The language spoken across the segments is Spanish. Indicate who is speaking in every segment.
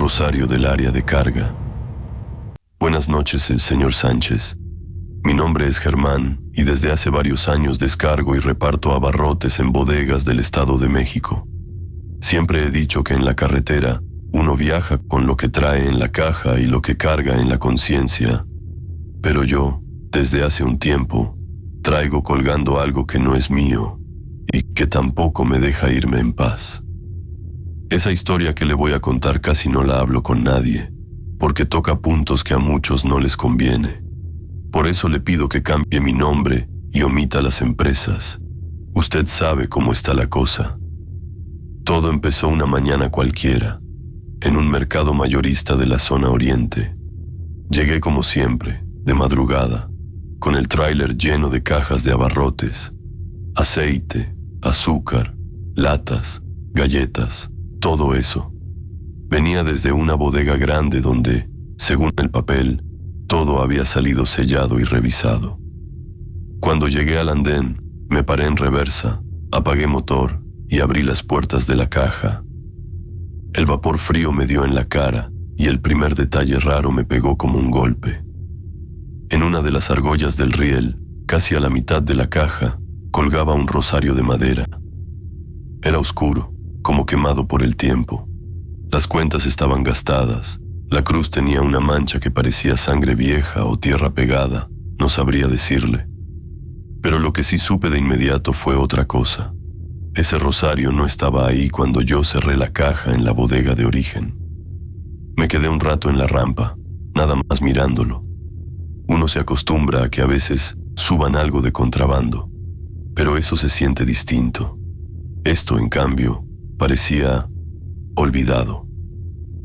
Speaker 1: Rosario del área de carga. Buenas noches, señor Sánchez. Mi nombre es Germán y desde hace varios años descargo y reparto abarrotes en bodegas del Estado de México. Siempre he dicho que en la carretera uno viaja con lo que trae en la caja y lo que carga en la conciencia. Pero yo, desde hace un tiempo, traigo colgando algo que no es mío y que tampoco me deja irme en paz. Esa historia que le voy a contar casi no la hablo con nadie, porque toca puntos que a muchos no les conviene. Por eso le pido que cambie mi nombre y omita las empresas. Usted sabe cómo está la cosa. Todo empezó una mañana cualquiera, en un mercado mayorista de la zona oriente. Llegué como siempre, de madrugada, con el tráiler lleno de cajas de abarrotes, aceite, azúcar, latas, galletas, todo eso. Venía desde una bodega grande donde, según el papel, todo había salido sellado y revisado. Cuando llegué al andén, me paré en reversa, apagué motor y abrí las puertas de la caja. El vapor frío me dio en la cara y el primer detalle raro me pegó como un golpe. En una de las argollas del riel, casi a la mitad de la caja, colgaba un rosario de madera. Era oscuro, como quemado por el tiempo. Las cuentas estaban gastadas, la cruz tenía una mancha que parecía sangre vieja o tierra pegada, no sabría decirle. Pero lo que sí supe de inmediato fue otra cosa. Ese rosario no estaba ahí cuando yo cerré la caja en la bodega de origen. Me quedé un rato en la rampa, nada más mirándolo. Uno se acostumbra a que a veces suban algo de contrabando, pero eso se siente distinto. Esto, en cambio, parecía olvidado,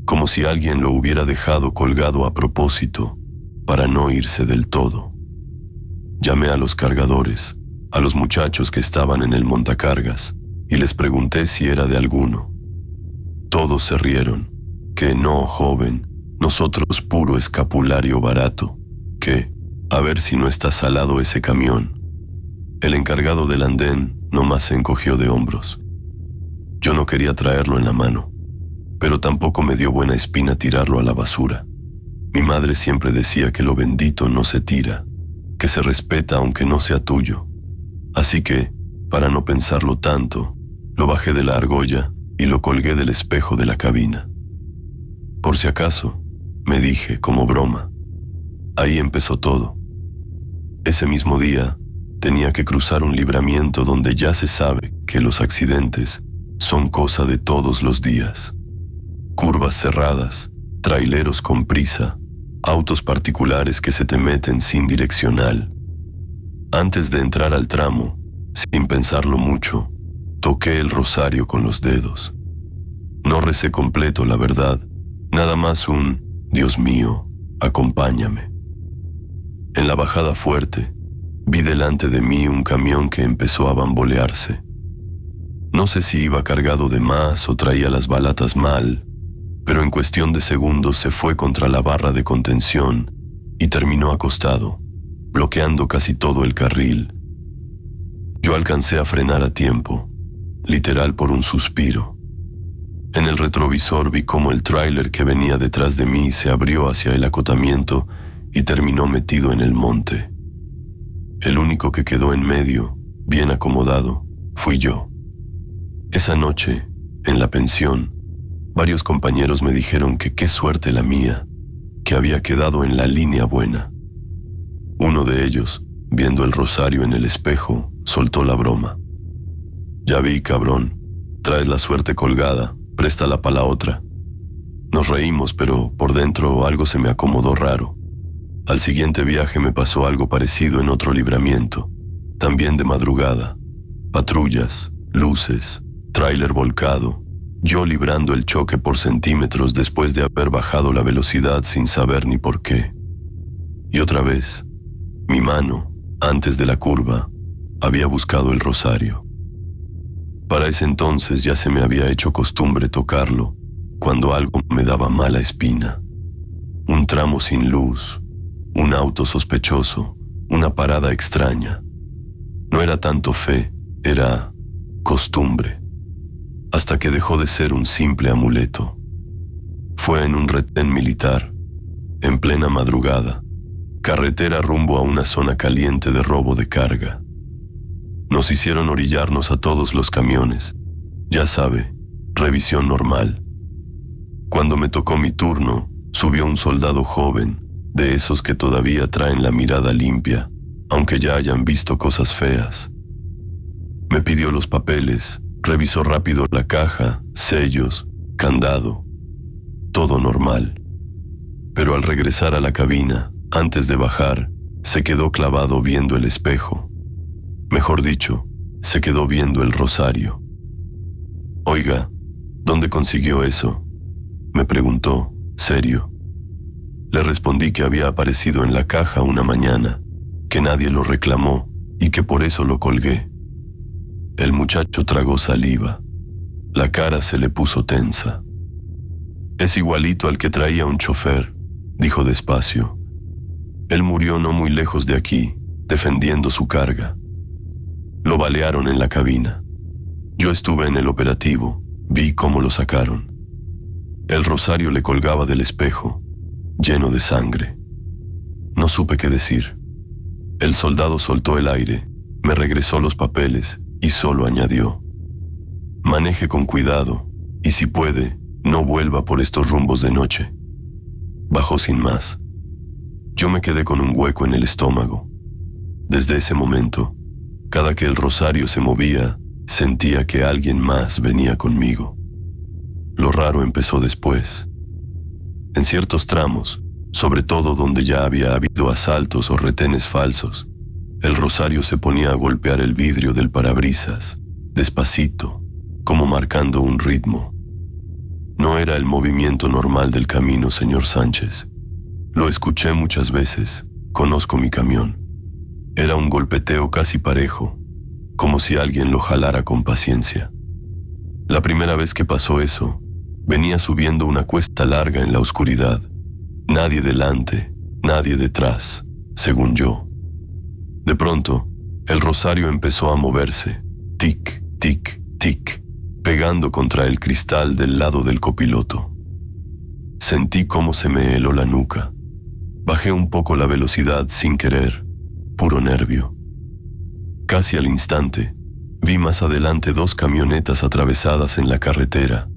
Speaker 1: como si alguien lo hubiera dejado colgado a propósito para no irse del todo. Llamé a los cargadores, a los muchachos que estaban en el montacargas, y les pregunté si era de alguno. Todos se rieron, que no, joven, nosotros puro escapulario barato, que, a ver si no está salado ese camión. El encargado del andén nomás se encogió de hombros. Yo no quería traerlo en la mano, pero tampoco me dio buena espina tirarlo a la basura. Mi madre siempre decía que lo bendito no se tira, que se respeta aunque no sea tuyo. Así que, para no pensarlo tanto, lo bajé de la argolla y lo colgué del espejo de la cabina. Por si acaso, me dije como broma. Ahí empezó todo. Ese mismo día, tenía que cruzar un libramiento donde ya se sabe que los accidentes son cosa de todos los días. Curvas cerradas, traileros con prisa, autos particulares que se te meten sin direccional. Antes de entrar al tramo, sin pensarlo mucho, toqué el rosario con los dedos. No recé completo, la verdad, nada más un Dios mío, acompáñame. En la bajada fuerte, vi delante de mí un camión que empezó a bambolearse. No sé si iba cargado de más o traía las balatas mal, pero en cuestión de segundos se fue contra la barra de contención y terminó acostado, bloqueando casi todo el carril. Yo alcancé a frenar a tiempo, literal por un suspiro. En el retrovisor vi cómo el tráiler que venía detrás de mí se abrió hacia el acotamiento y terminó metido en el monte. El único que quedó en medio, bien acomodado, fui yo. Esa noche, en la pensión, varios compañeros me dijeron que qué suerte la mía, que había quedado en la línea buena. Uno de ellos, viendo el rosario en el espejo, soltó la broma. Ya vi, cabrón, traes la suerte colgada, préstala pa' la otra. Nos reímos, pero por dentro algo se me acomodó raro. Al siguiente viaje me pasó algo parecido en otro libramiento, también de madrugada. Patrullas, luces, tráiler volcado, yo librando el choque por centímetros después de haber bajado la velocidad sin saber ni por qué. Y otra vez, mi mano, antes de la curva, había buscado el rosario. Para ese entonces ya se me había hecho costumbre tocarlo cuando algo me daba mala espina. Un tramo sin luz, un auto sospechoso, una parada extraña. No era tanto fe, era costumbre, hasta que dejó de ser un simple amuleto. Fue en un retén militar, en plena madrugada, carretera rumbo a una zona caliente de robo de carga. Nos hicieron orillarnos a todos los camiones. Ya sabe, revisión normal. Cuando me tocó mi turno, subió un soldado joven, de esos que todavía traen la mirada limpia, aunque ya hayan visto cosas feas. Me pidió los papeles, revisó rápido la caja, sellos, candado. Todo normal. Pero al regresar a la cabina, antes de bajar, se quedó clavado viendo el espejo. Mejor dicho, se quedó viendo el rosario. «Oiga, ¿dónde consiguió eso?», me preguntó, serio. Le respondí que había aparecido en la caja una mañana, que nadie lo reclamó y que por eso lo colgué. El muchacho tragó saliva. La cara se le puso tensa. «Es igualito al que traía un chofer», dijo despacio. «Él murió no muy lejos de aquí, defendiendo su carga. Lo balearon en la cabina. Yo estuve en el operativo, vi cómo lo sacaron. El rosario le colgaba del espejo, lleno de sangre. No supe qué decir. El soldado soltó el aire, me regresó los papeles y solo añadió: «Maneje con cuidado y si puede, no vuelva por estos rumbos de noche». Bajó sin más. Yo me quedé con un hueco en el estómago. Desde ese momento, cada que el rosario se movía, sentía que alguien más venía conmigo. Lo raro empezó después. En ciertos tramos, sobre todo donde ya había habido asaltos o retenes falsos, el rosario se ponía a golpear el vidrio del parabrisas, despacito, como marcando un ritmo. No era el movimiento normal del camino, señor Sánchez. Lo escuché muchas veces, conozco mi camión. Era un golpeteo casi parejo, como si alguien lo jalara con paciencia. La primera vez que pasó eso, venía subiendo una cuesta larga en la oscuridad. Nadie delante, nadie detrás, según yo. De pronto, el rosario empezó a moverse, tic, tic, tic, pegando contra el cristal del lado del copiloto. Sentí cómo se me heló la nuca. Bajé un poco la velocidad sin querer, puro nervio. Casi al instante, vi más adelante 2 camionetas atravesadas en la carretera,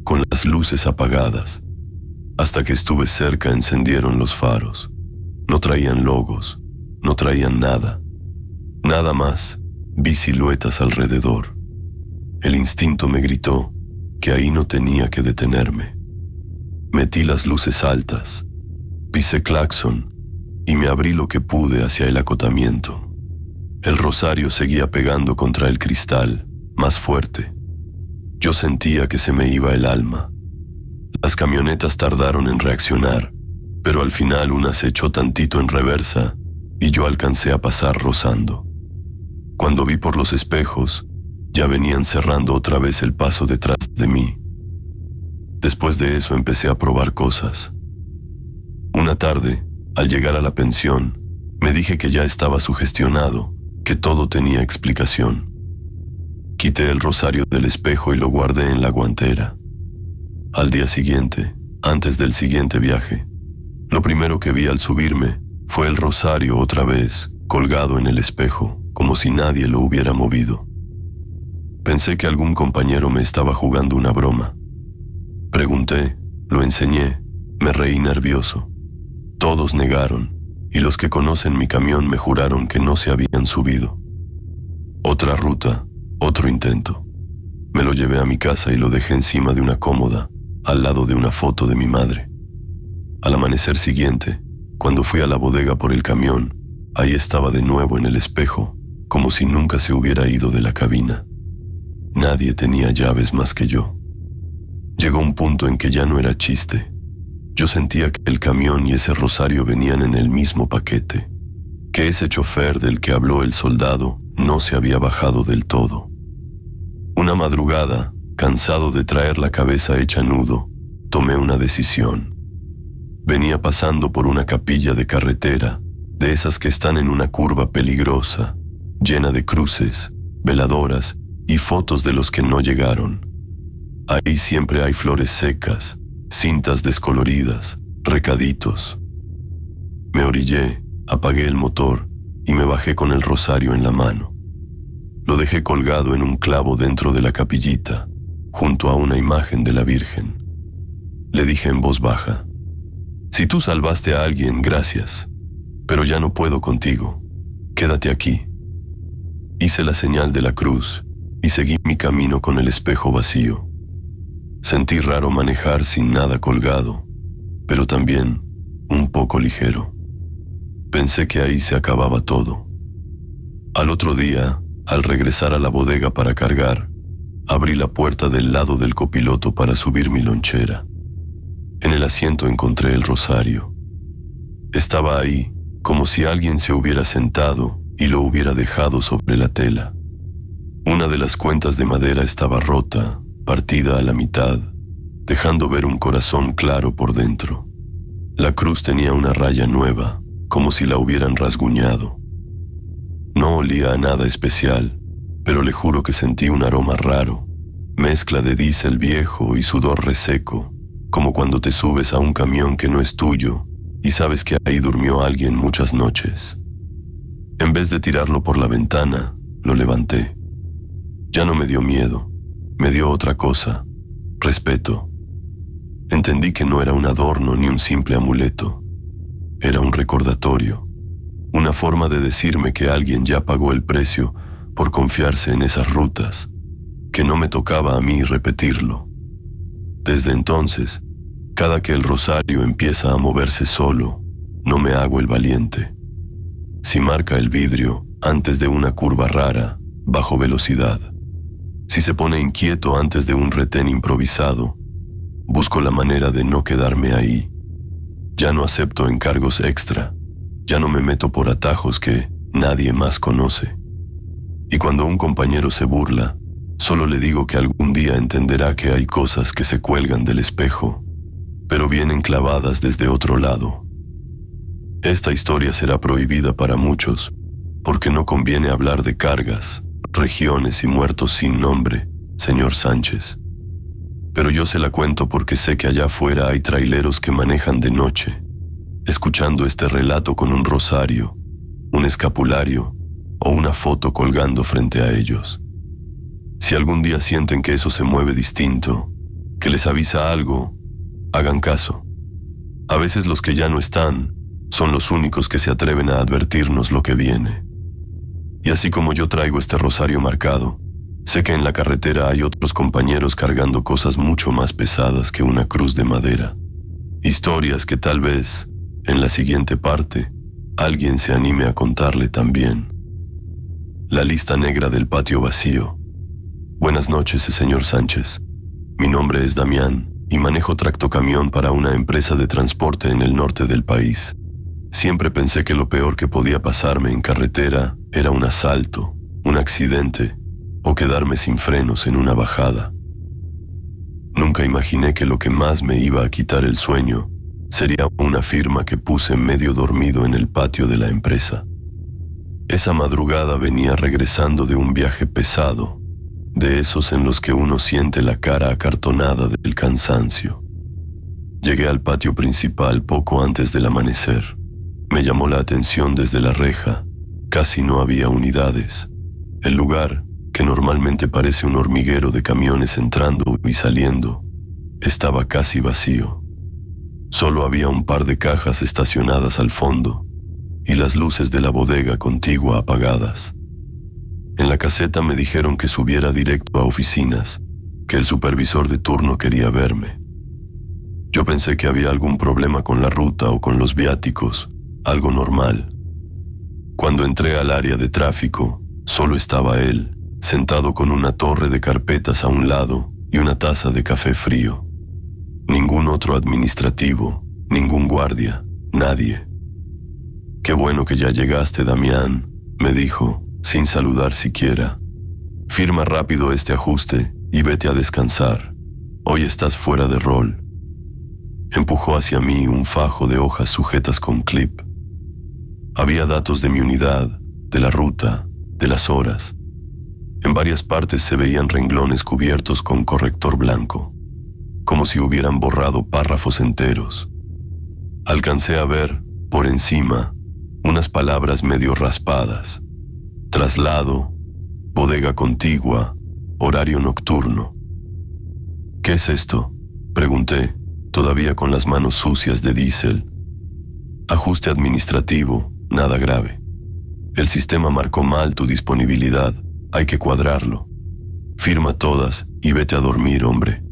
Speaker 1: con las luces apagadas. Hasta que estuve cerca encendieron los faros. No traían logos, no traían nada. Nada más, vi siluetas alrededor. El instinto me gritó que ahí no tenía que detenerme. Metí las luces altas, pisé claxon y me abrí lo que pude hacia el acotamiento. El rosario seguía pegando contra el cristal, más fuerte. Yo sentía que se me iba el alma. Las camionetas tardaron en reaccionar, pero al final una se echó tantito en reversa y yo alcancé a pasar rozando. Cuando vi por los espejos, ya venían cerrando otra vez el paso detrás de mí. Después de eso empecé a probar cosas. Una tarde, al llegar a la pensión, me dije que ya estaba sugestionado, que todo tenía explicación. Quité el rosario del espejo y lo guardé en la guantera. Al día siguiente, antes del siguiente viaje, lo primero que vi al subirme fue el rosario otra vez, colgado en el espejo, como si nadie lo hubiera movido. Pensé que algún compañero me estaba jugando una broma. Pregunté, lo enseñé, me reí nervioso. Todos negaron, y los que conocen mi camión me juraron que no se habían subido. Otra ruta, otro intento. Me lo llevé a mi casa y lo dejé encima de una cómoda, al lado de una foto de mi madre. Al amanecer siguiente, cuando fui a la bodega por el camión, ahí estaba de nuevo en el espejo, como si nunca se hubiera ido de la cabina. Nadie tenía llaves más que yo. Llegó un punto en que ya no era chiste. Yo sentía que el camión y ese rosario venían en el mismo paquete, que ese chofer del que habló el soldado no se había bajado del todo. Una madrugada, cansado de traer la cabeza hecha nudo, tomé una decisión. Venía pasando por una capilla de carretera, de esas que están en una curva peligrosa, llena de cruces, veladoras y fotos de los que no llegaron. Ahí siempre hay flores secas, cintas descoloridas, recaditos. Me orillé, apagué el motor y me bajé con el rosario en la mano. Lo dejé colgado en un clavo dentro de la capillita, junto a una imagen de la Virgen. Le dije en voz baja: si tú salvaste a alguien, gracias, pero ya no puedo contigo. Quédate aquí. Hice la señal de la cruz y seguí mi camino con el espejo vacío. Sentí raro manejar sin nada colgado, pero también un poco ligero. Pensé que ahí se acababa todo. Al otro día, al regresar a la bodega para cargar, abrí la puerta del lado del copiloto para subir mi lonchera. En el asiento encontré el rosario. Estaba ahí, como si alguien se hubiera sentado y lo hubiera dejado sobre la tela. Una de las cuentas de madera estaba rota, partida a la mitad, dejando ver un corazón claro por dentro. La cruz tenía una raya nueva, como si la hubieran rasguñado. No olía a nada especial, pero le juro que sentí un aroma raro, mezcla de diésel viejo y sudor reseco, como cuando te subes a un camión que no es tuyo y sabes que ahí durmió alguien muchas noches. En vez de tirarlo por la ventana, lo levanté. Ya no me dio miedo, me dio otra cosa: respeto. Entendí que no era un adorno ni un simple amuleto. Era un recordatorio, una forma de decirme que alguien ya pagó el precio por confiarse en esas rutas, que no me tocaba a mí repetirlo. Desde entonces, cada que el rosario empieza a moverse solo, no me hago el valiente. Si marca el vidrio antes de una curva rara, bajo velocidad. Si se pone inquieto antes de un retén improvisado, busco la manera de no quedarme ahí. Ya no acepto encargos extra, ya no me meto por atajos que nadie más conoce. Y cuando un compañero se burla, solo le digo que algún día entenderá que hay cosas que se cuelgan del espejo, pero vienen clavadas desde otro lado. Esta historia será prohibida para muchos, porque no conviene hablar de cargas, regiones y muertos sin nombre, señor Sánchez. Pero yo se la cuento porque sé que allá afuera hay traileros que manejan de noche, escuchando este relato con un rosario, un escapulario o una foto colgando frente a ellos. Si algún día sienten que eso se mueve distinto, que les avisa algo, hagan caso. A veces los que ya no están son los únicos que se atreven a advertirnos lo que viene. Y así como yo traigo este rosario marcado, sé que en la carretera hay otros compañeros cargando cosas mucho más pesadas que una cruz de madera. Historias que tal vez, en la siguiente parte, alguien se anime a contarle también. La lista negra del patio vacío. Buenas noches, señor Sánchez. Mi nombre es Damián y manejo tractocamión para una empresa de transporte en el norte del país. Siempre pensé que lo peor que podía pasarme en carretera era un asalto, un accidente o quedarme sin frenos en una bajada. Nunca imaginé que lo que más me iba a quitar el sueño sería una firma que puse medio dormido en el patio de la empresa. Esa madrugada venía regresando de un viaje pesado, de esos en los que uno siente la cara acartonada del cansancio. Llegué al patio principal poco antes del amanecer. Me llamó la atención desde la reja. Casi no había unidades. El lugar, que normalmente parece un hormiguero de camiones entrando y saliendo, estaba casi vacío. Solo había un par de cajas estacionadas al fondo y las luces de la bodega contigua apagadas. En la caseta me dijeron que subiera directo a oficinas, que el supervisor de turno quería verme. Yo pensé que había algún problema con la ruta o con los viáticos, algo normal. Cuando entré al área de tráfico, solo estaba él, sentado con una torre de carpetas a un lado y una taza de café frío. Ningún otro administrativo, ningún guardia, nadie. «Qué bueno que ya llegaste, Damián», me dijo, sin saludar siquiera. «Firma rápido este ajuste y vete a descansar. Hoy estás fuera de rol». Empujó hacia mí un fajo de hojas sujetas con clip. Había datos de mi unidad, de la ruta, de las horas. En varias partes se veían renglones cubiertos con corrector blanco. como si hubieran borrado párrafos enteros. Alcancé a ver, por encima, unas palabras medio raspadas: traslado, bodega contigua, horario nocturno. ¿Qué es esto?, pregunté, todavía con las manos sucias de diésel. Ajuste administrativo, nada grave. El sistema marcó mal tu disponibilidad, hay que cuadrarlo. Firma todas y vete a dormir, hombre.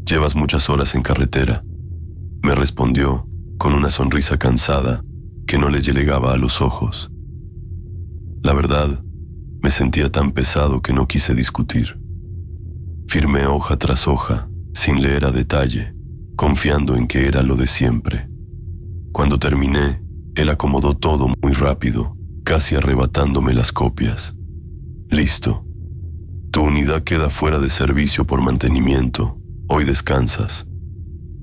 Speaker 1: Llevas muchas horas en carretera. Me respondió con una sonrisa cansada que no le llegaba a los ojos. La verdad, me sentía tan pesado que no quise discutir. Firmé hoja tras hoja, sin leer a detalle, confiando en que era lo de siempre. Cuando terminé, él acomodó todo muy rápido, casi arrebatándome las copias. Listo. Tu unidad queda fuera de servicio por mantenimiento. Hoy descansas.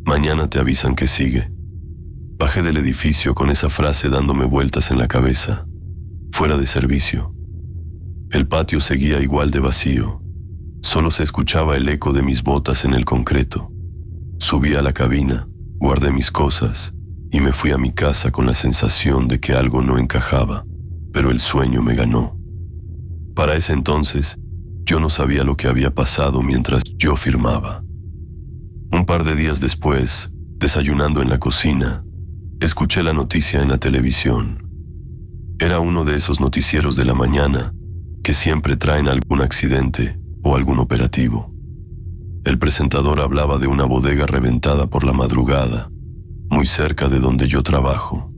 Speaker 1: Mañana te avisan que sigue. Bajé del edificio con esa frase dándome vueltas en la cabeza. Fuera de servicio. El patio seguía igual de vacío. Solo se escuchaba el eco de mis botas en el concreto. Subí a la cabina, guardé mis cosas y me fui a mi casa con la sensación de que algo no encajaba, pero el sueño me ganó. Para ese entonces, yo no sabía lo que había pasado mientras yo firmaba. Un par de días después, desayunando en la cocina, escuché la noticia en la televisión. Era uno de esos noticieros de la mañana que siempre traen algún accidente o algún operativo. El presentador hablaba de una bodega reventada por la madrugada, muy cerca de donde yo trabajo.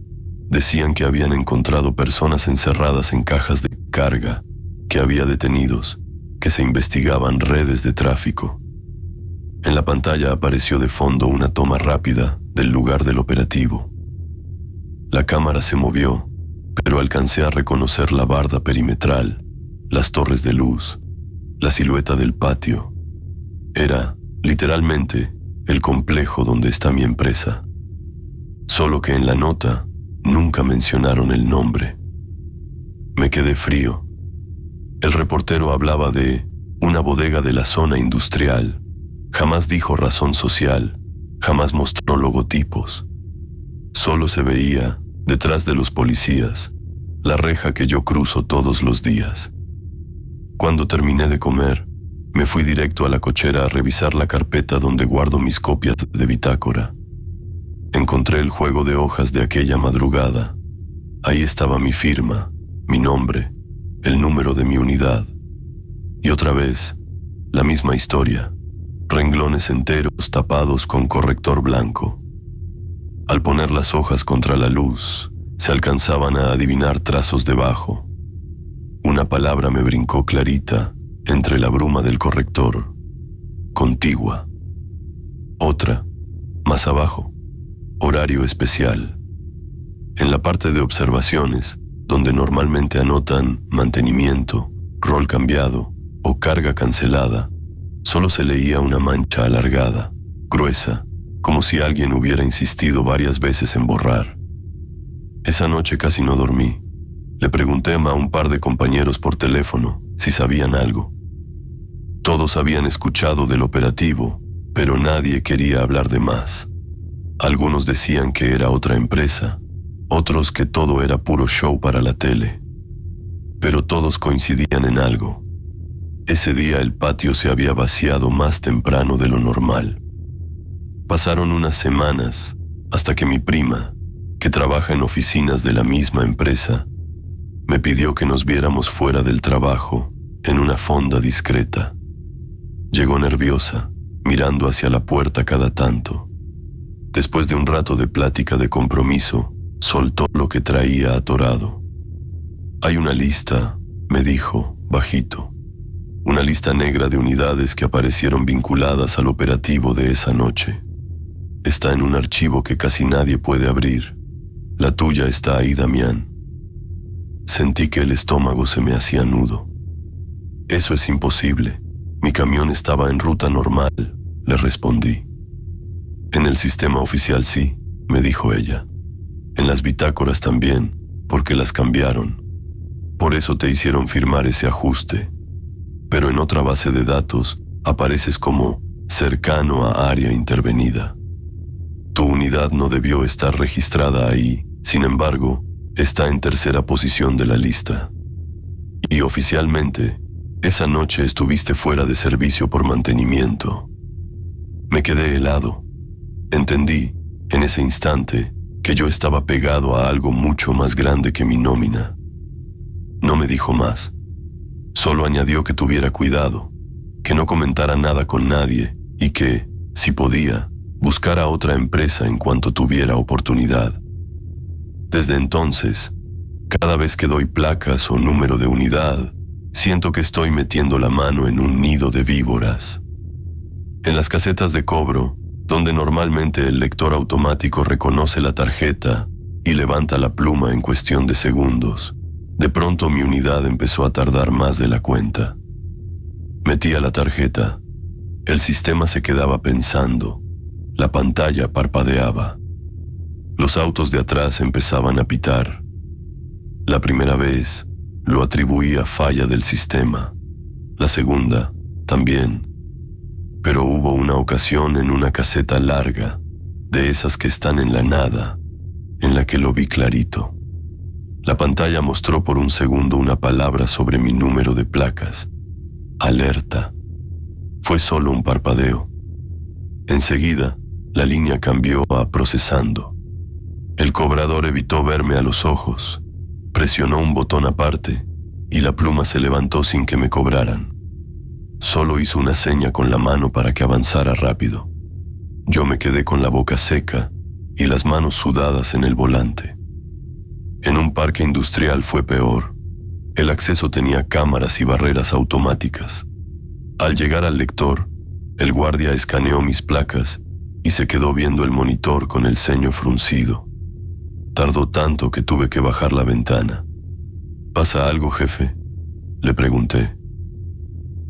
Speaker 1: Decían que habían encontrado personas encerradas en cajas de carga, que había detenidos, que se investigaban redes de tráfico. En la pantalla apareció de fondo una toma rápida del lugar del operativo. La cámara se movió, pero alcancé a reconocer la barda perimetral, las torres de luz, la silueta del patio. Era, literalmente, el complejo donde está mi empresa. Solo que en la nota nunca mencionaron el nombre. Me quedé frío. El reportero hablaba de una bodega de la zona industrial. Jamás dijo razón social, jamás mostró logotipos. Solo se veía, detrás de los policías, la reja que yo cruzo todos los días. Cuando terminé de comer, me fui directo a la cochera a revisar la carpeta donde guardo mis copias de bitácora. Encontré el juego de hojas de aquella madrugada. Ahí estaba mi firma, mi nombre, el número de mi unidad. Y otra vez, la misma historia. Renglones enteros tapados con corrector blanco. Al poner las hojas contra la luz, se alcanzaban a adivinar trazos debajo. Una palabra me brincó clarita entre la bruma del corrector: contigua. Otra, más abajo: horario especial. En la parte de observaciones, donde normalmente anotan mantenimiento, rol cambiado o carga cancelada, solo se leía una mancha alargada, gruesa, como si alguien hubiera insistido varias veces en borrar. Esa noche casi no dormí. Le pregunté a un par de compañeros por teléfono si sabían algo. Todos habían escuchado del operativo, pero nadie quería hablar de más. Algunos decían que era otra empresa, otros que todo era puro show para la tele. Pero todos coincidían en algo. Ese día el patio se había vaciado más temprano de lo normal. Pasaron unas semanas hasta que mi prima, que trabaja en oficinas de la misma empresa, me pidió que nos viéramos fuera del trabajo, en una fonda discreta. Llegó nerviosa, mirando hacia la puerta cada tanto. Después de un rato de plática de compromiso, soltó lo que traía atorado. Hay una lista, me dijo, bajito. Una lista negra de unidades que aparecieron vinculadas al operativo de esa noche. Está en un archivo que casi nadie puede abrir. La tuya está ahí, Damián. Sentí que el estómago se me hacía nudo. Eso es imposible. Mi camión estaba en ruta normal, le respondí. En el sistema oficial sí, me dijo ella. En las bitácoras también, porque las cambiaron. Por eso te hicieron firmar ese ajuste. Pero en otra base de datos apareces como cercano a área intervenida. Tu unidad no debió estar registrada ahí, sin embargo, está en tercera posición de la lista. Y oficialmente, esa noche estuviste fuera de servicio por mantenimiento. Me quedé helado. Entendí, en ese instante, que yo estaba pegado a algo mucho más grande que mi nómina. No me dijo más. Solo añadió que tuviera cuidado, que no comentara nada con nadie y que, si podía, buscara otra empresa en cuanto tuviera oportunidad. Desde entonces, cada vez que doy placas o número de unidad, siento que estoy metiendo la mano en un nido de víboras. En las casetas de cobro, donde normalmente el lector automático reconoce la tarjeta y levanta la pluma en cuestión de segundos, de pronto mi unidad empezó a tardar más de la cuenta. Metía la tarjeta, el sistema se quedaba pensando, la pantalla parpadeaba. Los autos de atrás empezaban a pitar. La primera vez lo atribuí a falla del sistema, la segunda también. Pero hubo una ocasión en una caseta larga, de esas que están en la nada, en la que lo vi clarito. La pantalla mostró por un segundo una palabra sobre mi número de placas. Alerta. Fue solo un parpadeo. Enseguida, la línea cambió a procesando. El cobrador evitó verme a los ojos, presionó un botón aparte y la pluma se levantó sin que me cobraran. Solo hizo una seña con la mano para que avanzara rápido. Yo me quedé con la boca seca y las manos sudadas en el volante. En un parque industrial fue peor. El acceso tenía cámaras y barreras automáticas. Al llegar al lector, el guardia escaneó mis placas y se quedó viendo el monitor con el ceño fruncido. Tardó tanto que tuve que bajar la ventana. ¿Pasa algo, jefe?, le pregunté.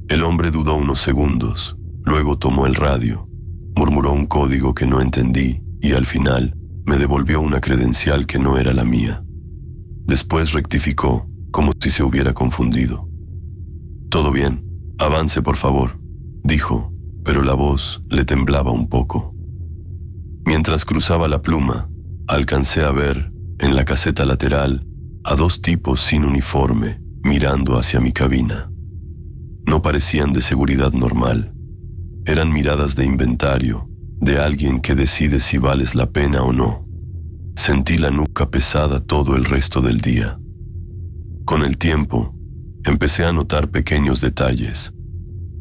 Speaker 1: El hombre dudó unos segundos, luego tomó el radio, murmuró un código que no entendí y al final me devolvió una credencial que no era la mía. Después rectificó, como si se hubiera confundido. «Todo bien, avance por favor», dijo, pero la voz le temblaba un poco. Mientras cruzaba la pluma, alcancé a ver, en la caseta lateral, a dos tipos sin uniforme mirando hacia mi cabina. No parecían de seguridad normal. Eran miradas de inventario, de alguien que decide si vales la pena o no. Sentí la nuca pesada todo el resto del día. Con el tiempo, empecé a notar pequeños detalles.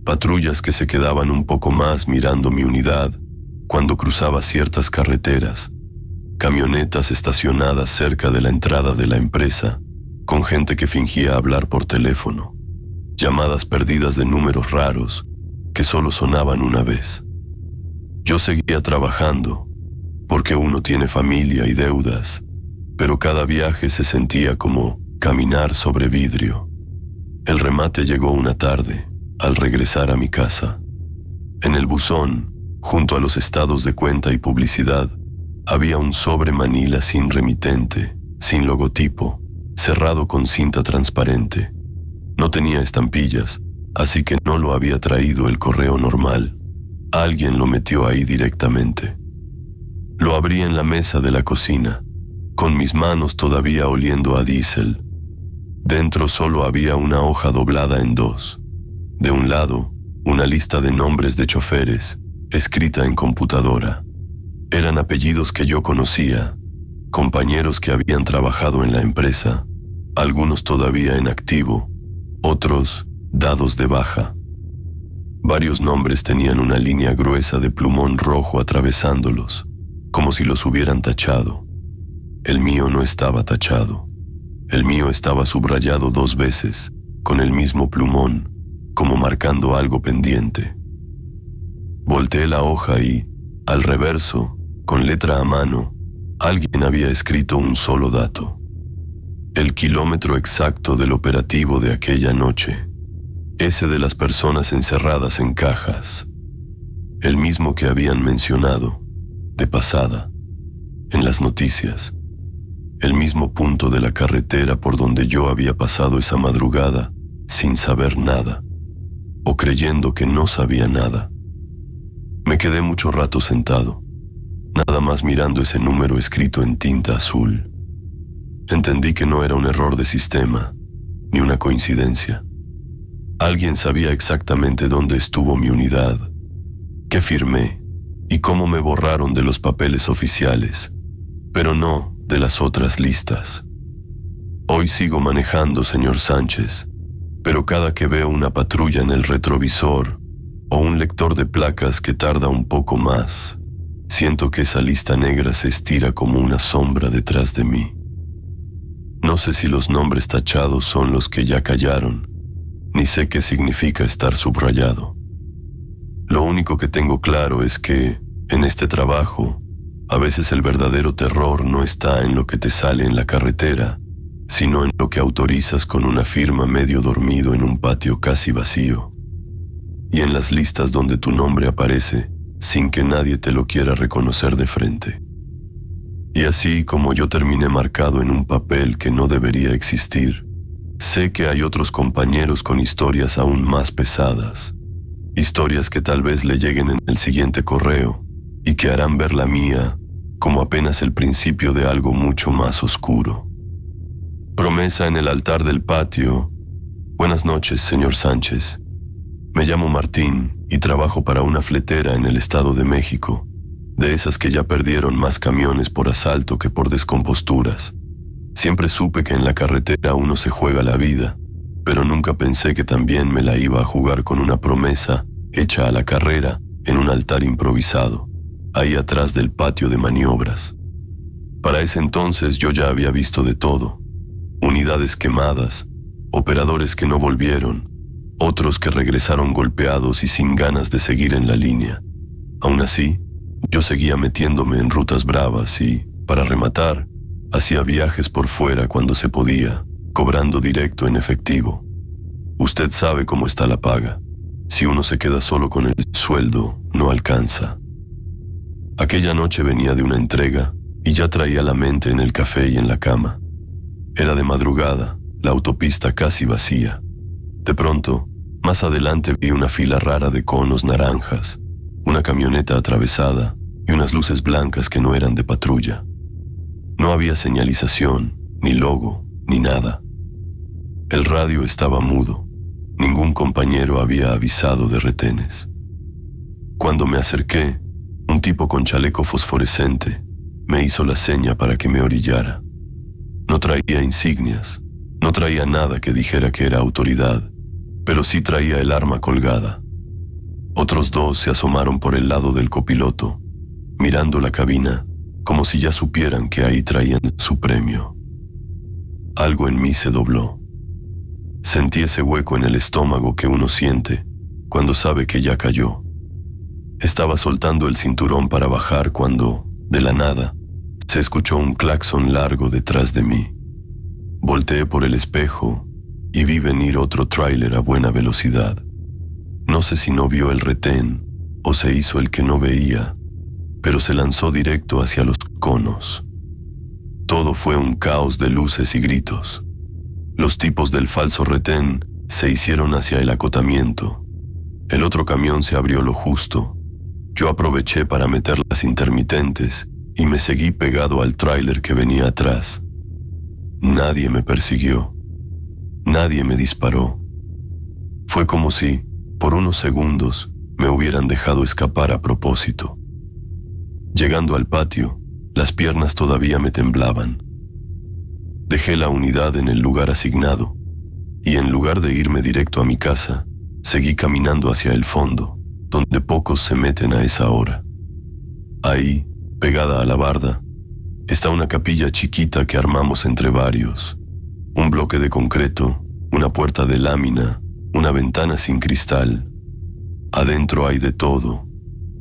Speaker 1: Patrullas que se quedaban un poco más mirando mi unidad cuando cruzaba ciertas carreteras. Camionetas estacionadas cerca de la entrada de la empresa, con gente que fingía hablar por teléfono. Llamadas perdidas de números raros que solo sonaban una vez. Yo seguía trabajando, porque uno tiene familia y deudas, pero cada viaje se sentía como caminar sobre vidrio. El remate llegó una tarde, al regresar a mi casa. En el buzón, junto a los estados de cuenta y publicidad, había un sobre manila sin remitente, sin logotipo, cerrado con cinta transparente. No tenía estampillas, así que no lo había traído el correo normal. Alguien lo metió ahí directamente. Lo abrí en la mesa de la cocina, con mis manos todavía oliendo a diésel. Dentro solo había una hoja doblada en dos. De un lado, una lista de nombres de choferes, escrita en computadora. Eran apellidos que yo conocía, compañeros que habían trabajado en la empresa, algunos todavía en activo, otros dados de baja. Varios nombres tenían una línea gruesa de plumón rojo atravesándolos, como si los hubieran tachado. El mío no estaba tachado. El mío estaba subrayado 2 veces, con el mismo plumón, como marcando algo pendiente. Volteé la hoja y, al reverso, con letra a mano, alguien había escrito un solo dato. El kilómetro exacto del operativo de aquella noche. Ese de las personas encerradas en cajas. El mismo que habían mencionado, de pasada, en las noticias. El mismo punto de la carretera por donde yo había pasado esa madrugada sin saber nada, o creyendo que no sabía nada. Me quedé mucho rato sentado, nada más mirando ese número escrito en tinta azul. Entendí que no era un error de sistema, ni una coincidencia. Alguien sabía exactamente dónde estuvo mi unidad, qué firmé y cómo me borraron de los papeles oficiales, pero no de las otras listas. Hoy sigo manejando, señor Sánchez, pero cada que veo una patrulla en el retrovisor o un lector de placas que tarda un poco más, siento que esa lista negra se estira como una sombra detrás de mí. No sé si los nombres tachados son los que ya callaron, ni sé qué significa estar subrayado. Lo único que tengo claro es que, en este trabajo, a veces el verdadero terror no está en lo que te sale en la carretera, sino en lo que autorizas con una firma medio dormido en un patio casi vacío, y en las listas donde tu nombre aparece sin que nadie te lo quiera reconocer de frente. Y así como yo terminé marcado en un papel que no debería existir, sé que hay otros compañeros con historias aún más pesadas, historias que tal vez le lleguen en el siguiente correo y que harán ver la mía como apenas el principio de algo mucho más oscuro. Promesa en el altar del patio. Buenas noches, señor Sánchez. Me llamo Martín y trabajo para una fletera en el Estado de México, de esas que ya perdieron más camiones por asalto que por descomposturas. Siempre supe que en la carretera uno se juega la vida, pero nunca pensé que también me la iba a jugar con una promesa hecha a la carrera en un altar improvisado, ahí atrás del patio de maniobras. Para ese entonces yo ya había visto de todo: unidades quemadas, operadores que no volvieron, otros que regresaron golpeados y sin ganas de seguir en la línea. Aún así, yo seguía metiéndome en rutas bravas y, para rematar, hacía viajes por fuera cuando se podía, cobrando directo en efectivo. Usted sabe cómo está la paga. Si uno se queda solo con el sueldo, no alcanza. Aquella noche venía de una entrega y ya traía la mente en el café y en la cama. Era de madrugada, la autopista casi vacía. De pronto, más adelante vi una fila rara de conos naranjas, una camioneta atravesada y unas luces blancas que no eran de patrulla. No había señalización, ni logo, ni nada. El radio estaba mudo. Ningún compañero había avisado de retenes. Cuando me acerqué, un tipo con chaleco fosforescente me hizo la seña para que me orillara. No traía insignias, no traía nada que dijera que era autoridad, pero sí traía el arma colgada. Otros dos se asomaron por el lado del copiloto, mirando la cabina, como si ya supieran que ahí traían su premio. Algo en mí se dobló. Sentí ese hueco en el estómago que uno siente cuando sabe que ya cayó. Estaba soltando el cinturón para bajar cuando, de la nada, se escuchó un claxon largo detrás de mí. Volteé por el espejo y vi venir otro tráiler a buena velocidad. No sé si no vio el retén o se hizo el que no veía, pero se lanzó directo hacia los conos. Todo fue un caos de luces y gritos. Los tipos del falso retén se hicieron hacia el acotamiento. El otro camión se abrió lo justo. Yo aproveché para meter las intermitentes y me seguí pegado al tráiler que venía atrás. Nadie me persiguió. Nadie me disparó. Fue como si, por unos segundos, me hubieran dejado escapar a propósito. Llegando al patio, las piernas todavía me temblaban. Dejé la unidad en el lugar asignado y en lugar de irme directo a mi casa, seguí caminando hacia el fondo, donde pocos se meten a esa hora. Ahí, pegada a la barda, está una capilla chiquita que armamos entre varios. Un bloque de concreto, una puerta de lámina, una ventana sin cristal. Adentro hay de todo: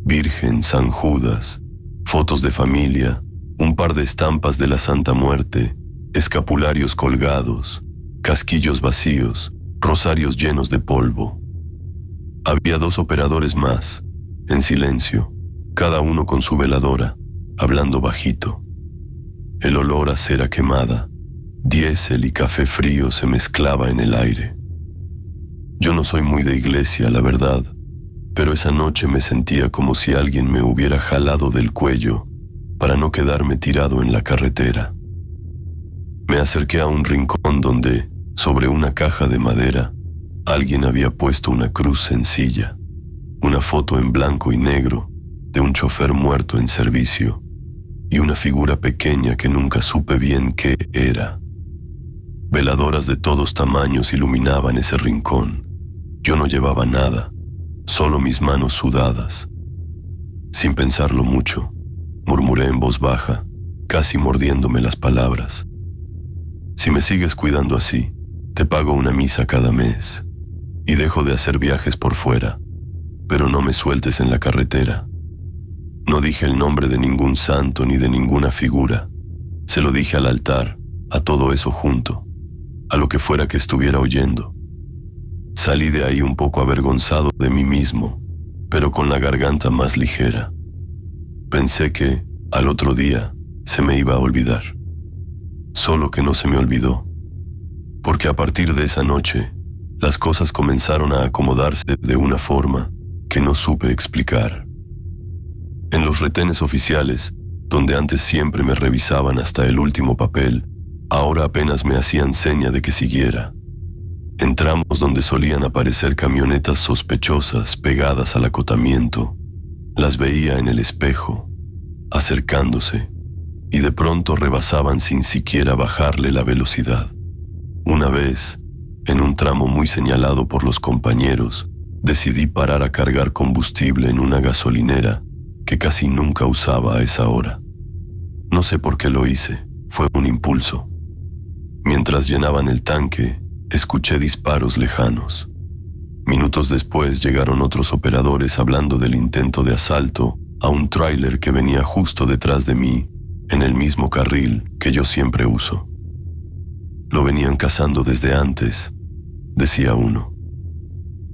Speaker 1: Virgen, San Judas, fotos de familia, un par de estampas de la Santa Muerte, escapularios colgados, casquillos vacíos, rosarios llenos de polvo. Había dos operadores más, en silencio, cada uno con su veladora, hablando bajito. El olor a cera quemada, diésel y café frío se mezclaba en el aire. Yo no soy muy de iglesia, la verdad, pero esa noche me sentía como si alguien me hubiera jalado del cuello para no quedarme tirado en la carretera. Me acerqué a un rincón donde, sobre una caja de madera, alguien había puesto una cruz sencilla, una foto en blanco y negro de un chofer muerto en servicio y una figura pequeña que nunca supe bien qué era. Veladoras de todos tamaños iluminaban ese rincón. Yo no llevaba nada, solo mis manos sudadas. Sin pensarlo mucho, murmuré en voz baja, casi mordiéndome las palabras. Si me sigues cuidando así, te pago una misa cada mes y dejo de hacer viajes por fuera, pero no me sueltes en la carretera. No dije el nombre de ningún santo ni de ninguna figura. Se lo dije al altar, a todo eso junto, a lo que fuera que estuviera oyendo. Salí de ahí un poco avergonzado de mí mismo, pero con la garganta más ligera. Pensé que, al otro día, se me iba a olvidar. Solo que no se me olvidó, porque a partir de esa noche, las cosas comenzaron a acomodarse de una forma que no supe explicar. En los retenes oficiales, donde antes siempre me revisaban hasta el último papel, ahora apenas me hacían seña de que siguiera. En tramos donde solían aparecer camionetas sospechosas pegadas al acotamiento, las veía en el espejo, acercándose, y de pronto rebasaban sin siquiera bajarle la velocidad. Una vez, en un tramo muy señalado por los compañeros, decidí parar a cargar combustible en una gasolinera que casi nunca usaba a esa hora. No sé por qué lo hice, fue un impulso. Mientras llenaban el tanque, escuché disparos lejanos. Minutos después llegaron otros operadores hablando del intento de asalto a un tráiler que venía justo detrás de mí, en el mismo carril que yo siempre uso. Lo venían cazando desde antes, decía uno.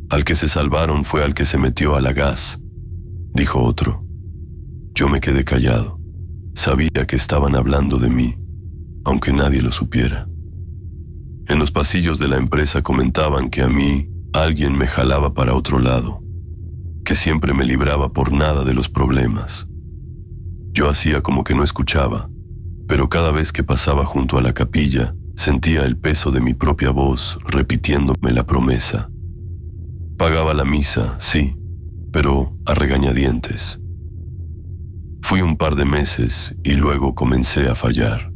Speaker 1: Al que se salvaron fue al que se metió a la gas, dijo otro. Yo me quedé callado. Sabía que estaban hablando de mí, aunque nadie lo supiera. En los pasillos de la empresa comentaban que a mí alguien me jalaba para otro lado, que siempre me libraba por nada de los problemas. Yo hacía como que no escuchaba, pero cada vez que pasaba junto a la capilla, sentía el peso de mi propia voz repitiéndome la promesa. Pagaba la misa, sí, pero a regañadientes. Fui un par de meses y luego comencé a fallar.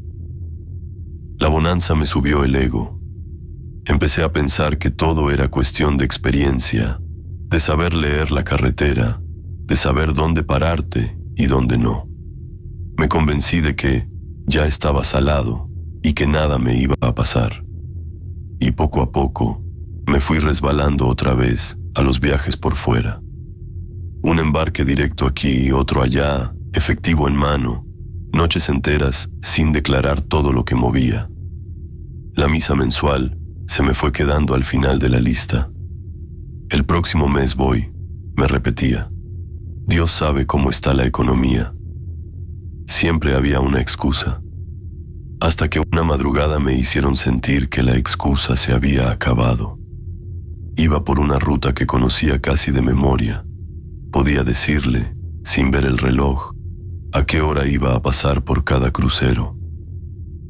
Speaker 1: La bonanza me subió el ego. Empecé a pensar que todo era cuestión de experiencia, de saber leer la carretera, de saber dónde pararte y dónde no. Me convencí de que ya estaba salado y que nada me iba a pasar. Y poco a poco me fui resbalando otra vez a los viajes por fuera. Un embarque directo aquí y otro allá, efectivo en mano, noches enteras sin declarar todo lo que movía. La misa mensual se me fue quedando al final de la lista. El próximo mes voy, me repetía. Dios sabe cómo está la economía. Siempre había una excusa, hasta que una madrugada me hicieron sentir que la excusa se había acabado. Iba por una ruta que conocía casi de memoria. Podía decirle, sin ver el reloj, a qué hora iba a pasar por cada crucero.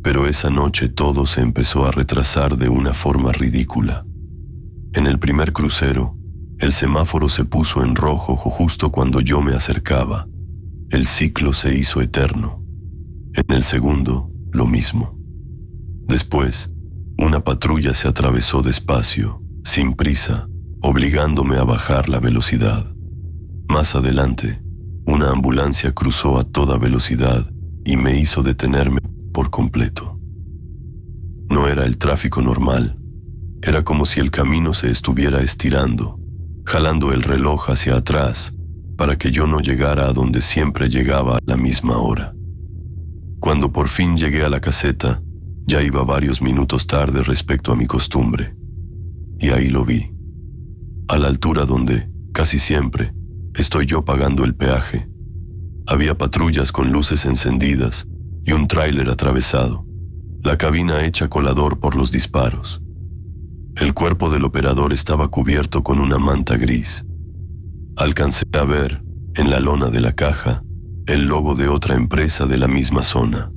Speaker 1: Pero esa noche todo se empezó a retrasar de una forma ridícula. En el primer crucero, el semáforo se puso en rojo justo cuando yo me acercaba. El ciclo se hizo eterno. En el segundo, lo mismo. Después, una patrulla se atravesó despacio, sin prisa, obligándome a bajar la velocidad. Más adelante, una ambulancia cruzó a toda velocidad y me hizo detenerme por completo. No era el tráfico normal. Era como si el camino se estuviera estirando, jalando el reloj hacia atrás para que yo no llegara a donde siempre llegaba a la misma hora. Cuando por fin llegué a la caseta, ya iba varios minutos tarde respecto a mi costumbre. Y ahí lo vi, a la altura donde, casi siempre, estoy yo pagando el peaje. Había patrullas con luces encendidas y un tráiler atravesado, la cabina hecha colador por los disparos. El cuerpo del operador estaba cubierto con una manta gris. Alcancé a ver, en la lona de la caja, el logo de otra empresa de la misma zona.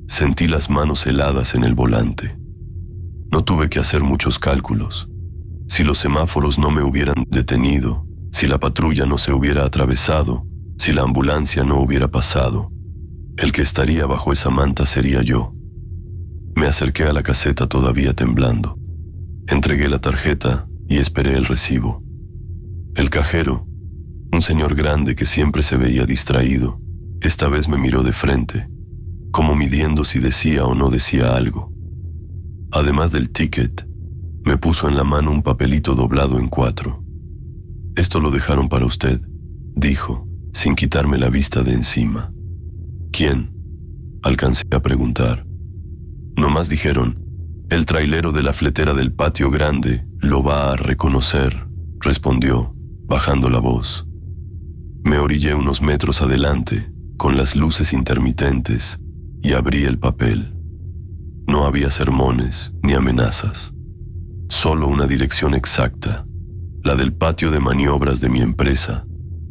Speaker 1: Sentí las manos heladas en el volante. No tuve que hacer muchos cálculos. Si los semáforos no me hubieran detenido, si la patrulla no se hubiera atravesado, si la ambulancia no hubiera pasado, el que estaría bajo esa manta sería yo. Me acerqué a la caseta todavía temblando. Entregué la tarjeta y esperé el recibo. El cajero, un señor grande que siempre se veía distraído, esta vez me miró de frente, como midiendo si decía o no decía algo. Además del ticket, me puso en la mano un papelito doblado en 4. «Esto lo dejaron para usted», dijo, sin quitarme la vista de encima. «¿Quién?», alcancé a preguntar. Nomás dijeron, «El trailero de la fletera del patio grande lo va a reconocer», respondió, bajando la voz. Me orillé unos metros adelante, con las luces intermitentes, y abrí el papel. No había sermones ni amenazas, solo una dirección exacta, la del patio de maniobras de mi empresa,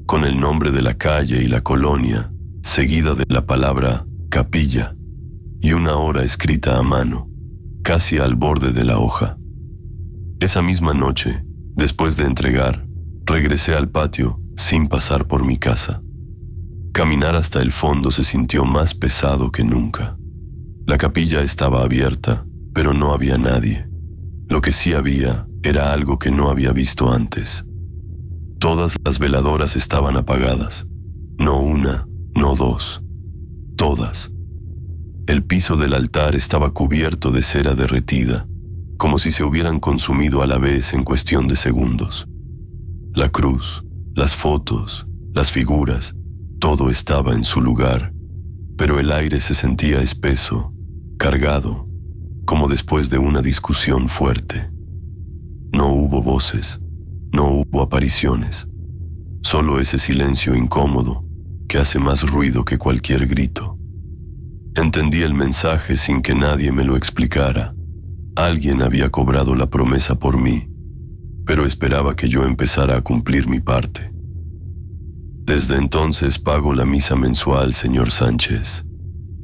Speaker 1: con el nombre de la calle y la colonia, seguida de la palabra capilla, y una hora escrita a mano, casi al borde de la hoja. Esa misma noche, después de entregar, regresé al patio sin pasar por mi casa. Caminar hasta el fondo se sintió más pesado que nunca. La capilla estaba abierta, pero no había nadie. Lo que sí había era algo que no había visto antes. Todas las veladoras estaban apagadas. No una, no dos. Todas. El piso del altar estaba cubierto de cera derretida, como si se hubieran consumido a la vez en cuestión de segundos. La cruz, las fotos, las figuras, todo estaba en su lugar, pero el aire se sentía espeso, cargado, como después de una discusión fuerte. No hubo voces, no hubo apariciones, solo ese silencio incómodo que hace más ruido que cualquier grito. Entendí el mensaje sin que nadie me lo explicara. Alguien había cobrado la promesa por mí, pero esperaba que yo empezara a cumplir mi parte. Desde entonces pago la misa mensual, señor Sánchez,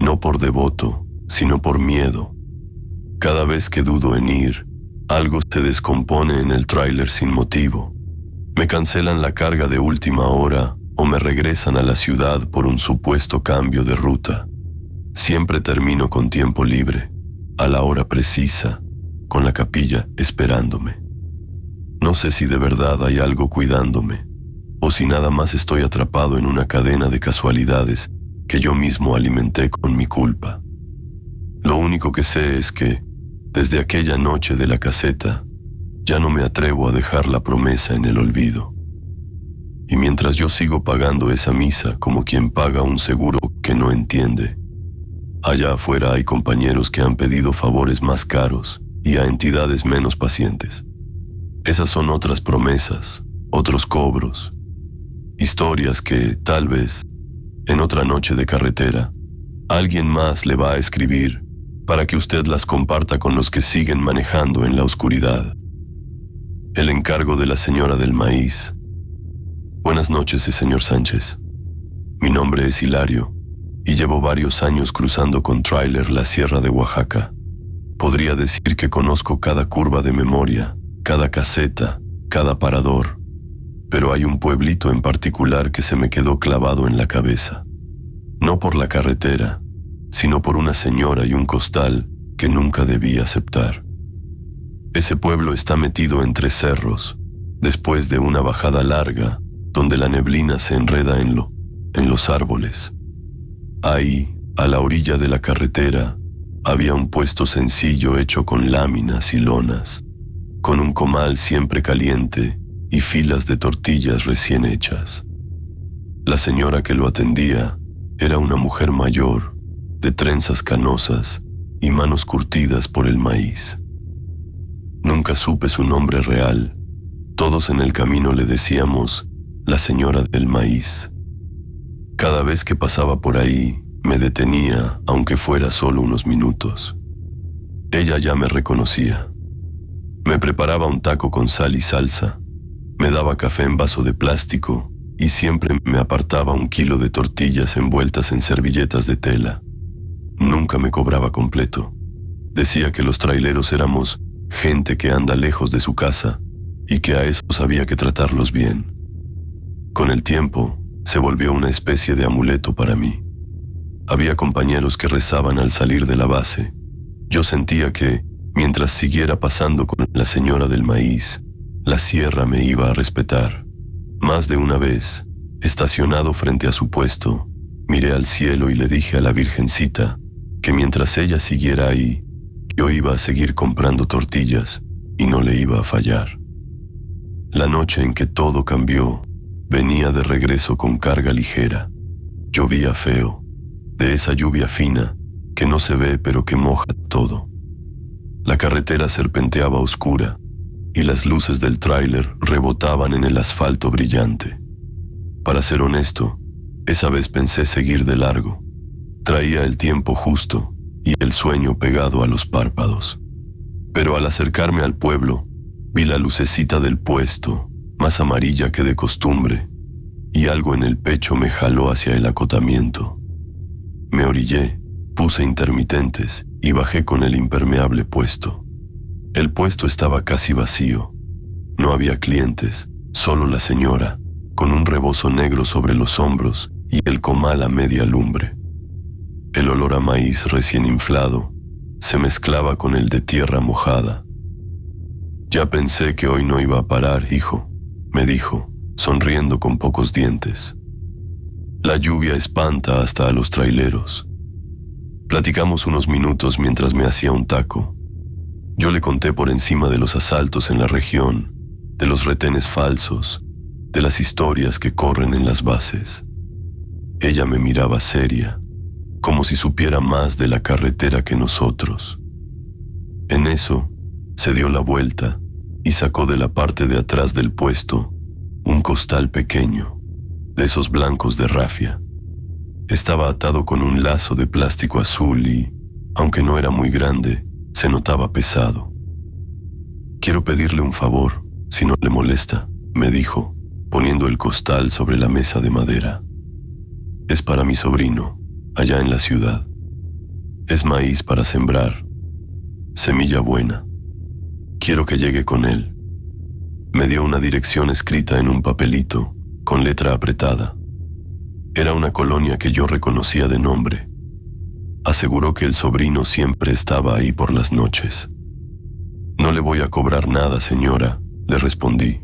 Speaker 1: no por devoto, sino por miedo. Cada vez que dudo en ir, algo se descompone en el tráiler sin motivo. Me cancelan la carga de última hora o me regresan a la ciudad por un supuesto cambio de ruta. Siempre termino con tiempo libre, a la hora precisa, con la capilla esperándome. No sé si de verdad hay algo cuidándome, o si nada más estoy atrapado en una cadena de casualidades que yo mismo alimenté con mi culpa. Lo único que sé es que, desde aquella noche de la caseta, ya no me atrevo a dejar la promesa en el olvido. Y mientras yo sigo pagando esa misa como quien paga un seguro que no entiende, allá afuera hay compañeros que han pedido favores más caros y a entidades menos pacientes. Esas son otras promesas, otros cobros, historias que, tal vez, en otra noche de carretera, alguien más le va a escribir para que usted las comparta con los que siguen manejando en la oscuridad. El encargo de la señora del maíz. Buenas noches, señor Sánchez. Mi nombre es Hilario y llevo varios años cruzando con tráiler la sierra de Oaxaca. Podría decir que conozco cada curva de memoria, cada caseta, cada parador, pero hay un pueblito en particular que se me quedó clavado en la cabeza. No por la carretera, sino por una señora y un costal que nunca debí aceptar. Ese pueblo está metido entre cerros, después de una bajada larga, donde la neblina se enreda en los árboles. Ahí, a la orilla de la carretera, había un puesto sencillo hecho con láminas y lonas, con un comal siempre caliente y filas de tortillas recién hechas. La señora que lo atendía era una mujer mayor, de trenzas canosas y manos curtidas por el maíz. Nunca supe su nombre real. Todos en el camino le decíamos la señora del maíz. Cada vez que pasaba por ahí, me detenía, aunque fuera solo unos minutos. Ella ya me reconocía. Me preparaba un taco con sal y salsa. Me daba café en vaso de plástico y siempre me apartaba 1 kilo de tortillas envueltas en servilletas de tela. Nunca me cobraba completo. Decía que los traileros éramos gente que anda lejos de su casa y que a esos había que tratarlos bien. Con el tiempo, se volvió una especie de amuleto para mí. Había compañeros que rezaban al salir de la base. Yo sentía que, mientras siguiera pasando con la señora del maíz, la sierra me iba a respetar. Más de una vez, estacionado frente a su puesto, miré al cielo y le dije a la Virgencita que mientras ella siguiera ahí, yo iba a seguir comprando tortillas y no le iba a fallar. La noche en que todo cambió, venía de regreso con carga ligera. Llovía feo, de esa lluvia fina que no se ve pero que moja todo. La carretera serpenteaba oscura y las luces del tráiler rebotaban en el asfalto brillante. Para ser honesto, esa vez pensé seguir de largo. Traía el tiempo justo y el sueño pegado a los párpados. Pero al acercarme al pueblo, vi la lucecita del puesto, más amarilla que de costumbre, y algo en el pecho me jaló hacia el acotamiento. Me orillé, puse intermitentes y bajé con el impermeable puesto. El puesto estaba casi vacío. No había clientes, solo la señora, con un rebozo negro sobre los hombros y el comal a media lumbre. El olor a maíz recién inflado se mezclaba con el de tierra mojada. «Ya pensé que hoy no iba a parar, hijo», me dijo, sonriendo con pocos dientes. «La lluvia espanta hasta a los traileros». Platicamos unos minutos mientras me hacía un taco. Yo le conté por encima de los asaltos en la región, de los retenes falsos, de las historias que corren en las bases. Ella me miraba seria, como si supiera más de la carretera que nosotros. En eso, se dio la vuelta y sacó de la parte de atrás del puesto un costal pequeño, de esos blancos de rafia. Estaba atado con un lazo de plástico azul y, aunque no era muy grande, se notaba pesado. «Quiero pedirle un favor, si no le molesta», me dijo, poniendo el costal sobre la mesa de madera. «Es para mi sobrino, allá en la ciudad. Es maíz para sembrar, semilla buena. Quiero que llegue con él». Me dio una dirección escrita en un papelito, con letra apretada. Era una colonia que yo reconocía de nombre. Aseguró que el sobrino siempre estaba ahí por las noches. «No le voy a cobrar nada, señora», le respondí.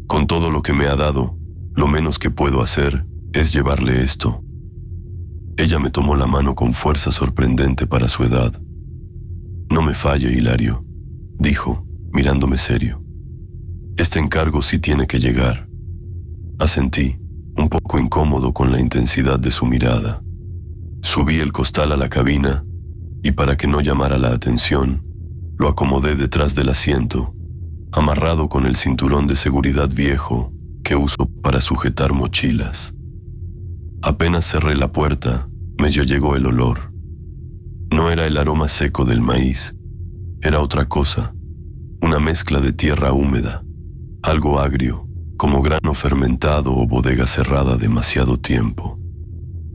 Speaker 1: «Con todo lo que me ha dado, lo menos que puedo hacer es llevarle esto». Ella me tomó la mano con fuerza sorprendente para su edad. «No me falle, Hilario», dijo, mirándome serio. «Este encargo sí tiene que llegar». Asentí, un poco incómodo con la intensidad de su mirada. Subí el costal a la cabina y para que no llamara la atención, lo acomodé detrás del asiento, amarrado con el cinturón de seguridad viejo que uso para sujetar mochilas. Apenas cerré la puerta, me llegó el olor. No era el aroma seco del maíz, era otra cosa, una mezcla de tierra húmeda, algo agrio, como grano fermentado o bodega cerrada demasiado tiempo.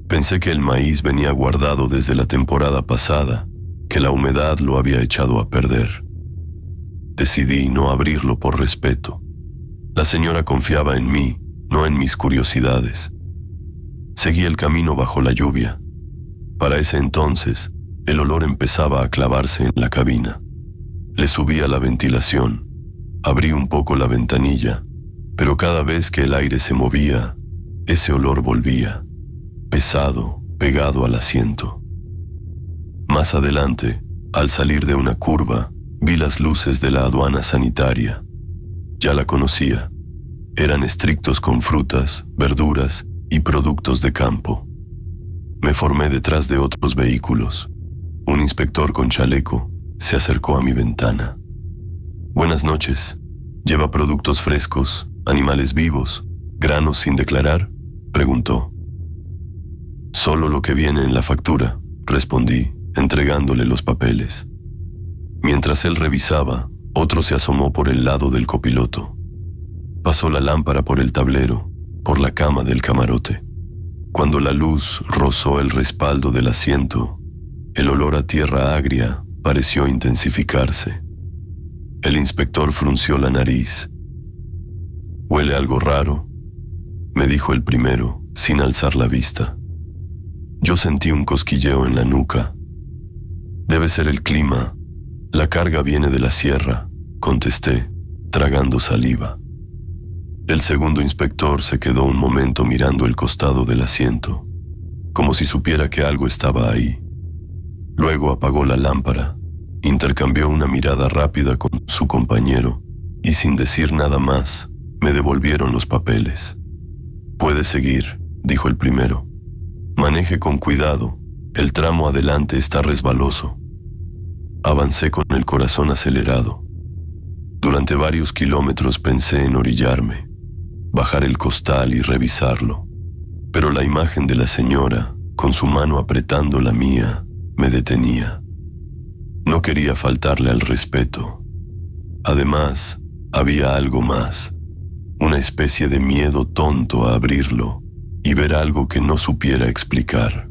Speaker 1: Pensé que el maíz venía guardado desde la temporada pasada, que la humedad lo había echado a perder. Decidí no abrirlo por respeto. La señora confiaba en mí, no en mis curiosidades. Seguí el camino bajo la lluvia. Para ese entonces, el olor empezaba a clavarse en la cabina. Le subí a la ventilación, abrí un poco la ventanilla, pero cada vez que el aire se movía, ese olor volvía, pesado, pegado al asiento. Más adelante, al salir de una curva, vi las luces de la aduana sanitaria. Ya la conocía. Eran estrictos con frutas, verduras y productos de campo. Me formé detrás de otros vehículos. Un inspector con chaleco se acercó a mi ventana. «Buenas noches. ¿Lleva productos frescos, animales vivos, granos sin declarar?», preguntó. «Solo lo que viene en la factura», respondí, entregándole los papeles. Mientras él revisaba, otro se asomó por el lado del copiloto. Pasó la lámpara por el tablero, por la cama del camarote. Cuando la luz rozó el respaldo del asiento, el olor a tierra agria pareció intensificarse. El inspector frunció la nariz. «¿Huele algo raro?», me dijo el primero, sin alzar la vista. Yo sentí un cosquilleo en la nuca. «Debe ser el clima. La carga viene de la sierra», contesté, tragando saliva. El segundo inspector se quedó un momento mirando el costado del asiento, como si supiera que algo estaba ahí. Luego apagó la lámpara, intercambió una mirada rápida con su compañero y sin decir nada más, me devolvieron los papeles. «Puede seguir», dijo el primero. «Maneje con cuidado, el tramo adelante está resbaloso». Avancé con el corazón acelerado. Durante varios kilómetros pensé en orillarme, bajar el costal y revisarlo, pero la imagen de la señora, con su mano apretando la mía, me detenía. No quería faltarle al respeto. Además, había algo más, una especie de miedo tonto a abrirlo y ver algo que no supiera explicar.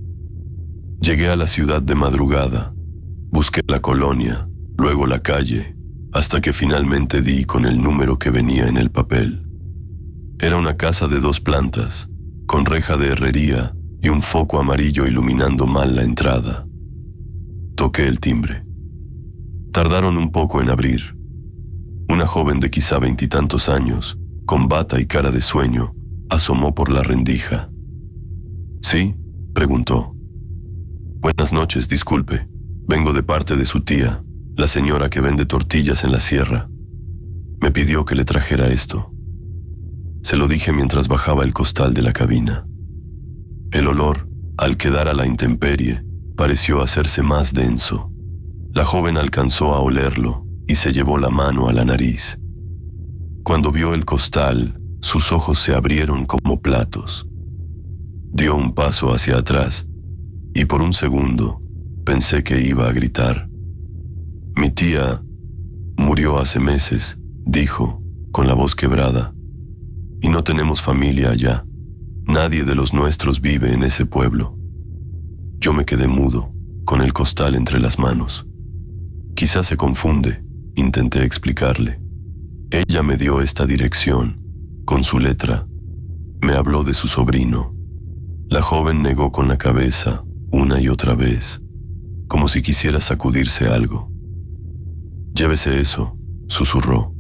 Speaker 1: Llegué a la ciudad de madrugada, busqué la colonia, luego la calle, hasta que finalmente di con el número que venía en el papel. Era una casa de 2 plantas, con reja de herrería y un foco amarillo iluminando mal la entrada. Toqué el timbre. Tardaron un poco en abrir. Una joven de quizá 20 y tantos años, con bata y cara de sueño, asomó por la rendija. «¿Sí?», preguntó. «Buenas noches, disculpe. Vengo de parte de su tía, la señora que vende tortillas en la sierra. Me pidió que le trajera esto». Se lo dije mientras bajaba el costal de la cabina. El olor, al quedar a la intemperie, pareció hacerse más denso. La joven alcanzó a olerlo y se llevó la mano a la nariz. Cuando vio el costal, sus ojos se abrieron como platos. Dio un paso hacia atrás y por un segundo pensé que iba a gritar. «Mi tía murió hace meses», dijo, con la voz quebrada. «Y no tenemos familia allá. Nadie de los nuestros vive en ese pueblo». Yo me quedé mudo, con el costal entre las manos. «Quizás se confunde», intenté explicarle. «Ella me dio esta dirección, con su letra. Me habló de su sobrino». La joven negó con la cabeza, una y otra vez, como si quisiera sacudirse algo. «Llévese eso», susurró.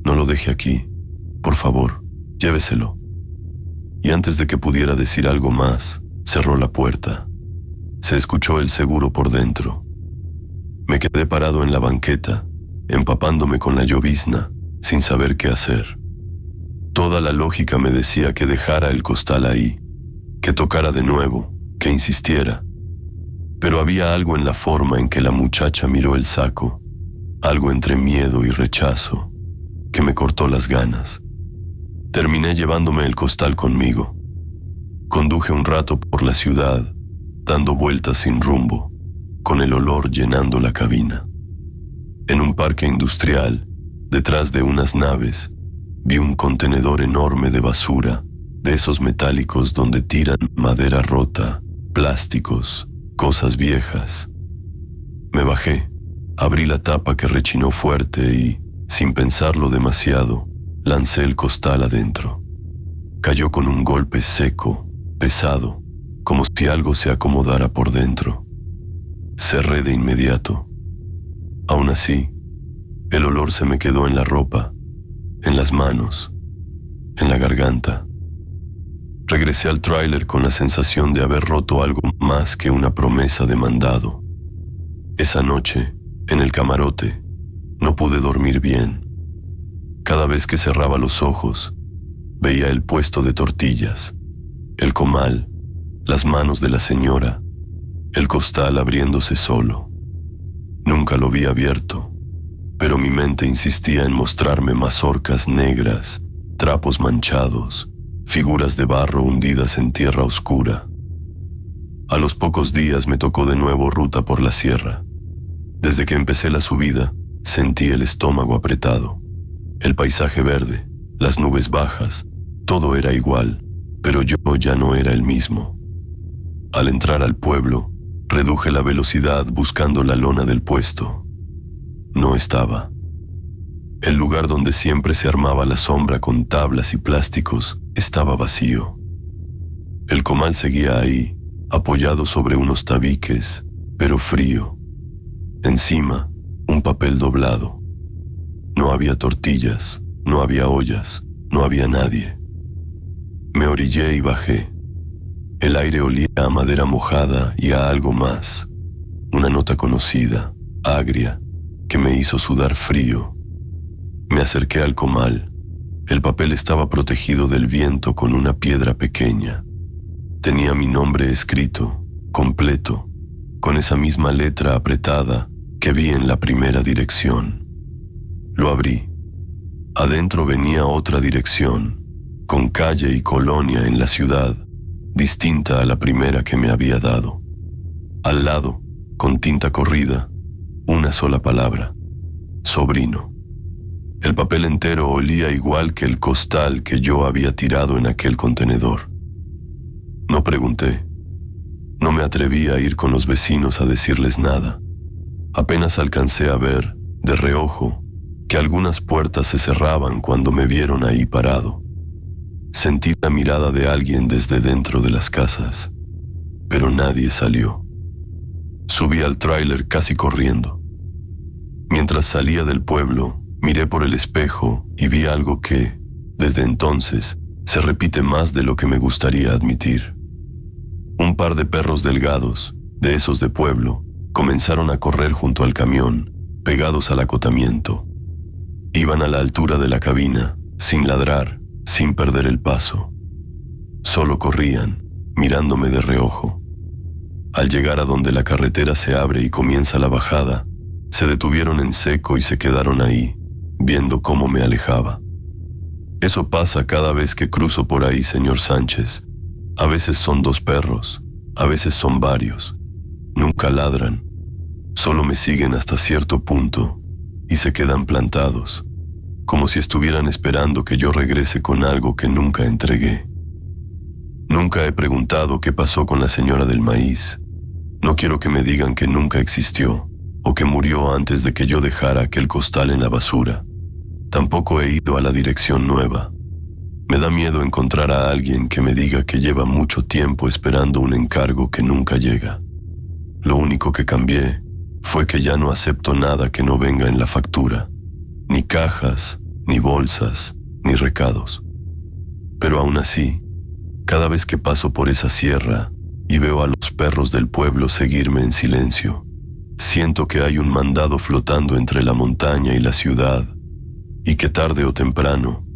Speaker 1: «No lo deje aquí. Por favor, lléveselo». Y antes de que pudiera decir algo más, cerró la puerta. Se escuchó el seguro por dentro. Me quedé parado en la banqueta, empapándome con la llovizna, sin saber qué hacer. Toda la lógica me decía que dejara el costal ahí, que tocara de nuevo, que insistiera. Pero había algo en la forma en que la muchacha miró el saco, algo entre miedo y rechazo, que me cortó las ganas. Terminé llevándome el costal conmigo. Conduje un rato por la ciudad, dando vueltas sin rumbo, con el olor llenando la cabina. En un parque industrial, detrás de unas naves, vi un contenedor enorme de basura, de esos metálicos donde tiran madera rota, plásticos, cosas viejas. Me bajé, abrí la tapa que rechinó fuerte y, sin pensarlo demasiado, lancé el costal adentro. Cayó con un golpe seco, pesado, como si algo se acomodara por dentro. Cerré de inmediato. Aún así, el olor se me quedó en la ropa, en las manos, en la garganta. Regresé al tráiler con la sensación de haber roto algo más que una promesa de mandado. Esa noche, en el camarote, no pude dormir bien. Cada vez que cerraba los ojos, veía el puesto de tortillas, el comal, las manos de la señora, el costal abriéndose solo. Nunca lo vi abierto, pero mi mente insistía en mostrarme mazorcas negras, trapos manchados, figuras de barro hundidas en tierra oscura. A los pocos días me tocó de nuevo ruta por la sierra. Desde que empecé la subida, sentí el estómago apretado. El paisaje verde, las nubes bajas, todo era igual, pero yo ya no era el mismo. Al entrar al pueblo, reduje la velocidad buscando la lona del puesto. No estaba. El lugar donde siempre se armaba la sombra con tablas y plásticos estaba vacío. El comal seguía ahí, apoyado sobre unos tabiques, pero frío. Encima, un papel doblado. No había tortillas, no había ollas, no había nadie. Me orillé y bajé. El aire olía a madera mojada y a algo más. Una nota conocida, agria, que me hizo sudar frío. Me acerqué al comal. El papel estaba protegido del viento con una piedra pequeña. Tenía mi nombre escrito, completo, con esa misma letra apretada que vi en la primera dirección. Lo abrí. Adentro venía otra dirección, con calle y colonia en la ciudad, distinta a la primera que me había dado. Al lado, con tinta corrida, una sola palabra: sobrino. El papel entero olía igual que el costal que yo había tirado en aquel contenedor. No pregunté. No me atreví a ir con los vecinos a decirles nada. Apenas alcancé a ver, de reojo, que algunas puertas se cerraban cuando me vieron ahí parado. Sentí la mirada de alguien desde dentro de las casas, pero nadie salió. Subí al tráiler casi corriendo. Mientras salía del pueblo, miré por el espejo y vi algo que, desde entonces, se repite más de lo que me gustaría admitir. Un par de perros delgados, de esos de pueblo, comenzaron a correr junto al camión, pegados al acotamiento. Iban a la altura de la cabina, sin ladrar, sin perder el paso. Solo corrían, mirándome de reojo. Al llegar a donde la carretera se abre y comienza la bajada, se detuvieron en seco y se quedaron ahí, viendo cómo me alejaba. Eso pasa cada vez que cruzo por ahí, señor Sánchez. A veces son 2 perros, a veces son varios. Nunca ladran, solo me siguen hasta cierto punto y se quedan plantados, como si estuvieran esperando que yo regrese con algo que nunca entregué. Nunca he preguntado qué pasó con la señora del maíz. No quiero que me digan que nunca existió o que murió antes de que yo dejara aquel costal en la basura. Tampoco he ido a la dirección nueva. Me da miedo encontrar a alguien que me diga que lleva mucho tiempo esperando un encargo que nunca llega. Lo único que cambié fue que ya no acepto nada que no venga en la factura, ni cajas, ni bolsas, ni recados. Pero aún así, cada vez que paso por esa sierra y veo a los perros del pueblo seguirme en silencio, siento que hay un mandado flotando entre la montaña y la ciudad, y que tarde o temprano,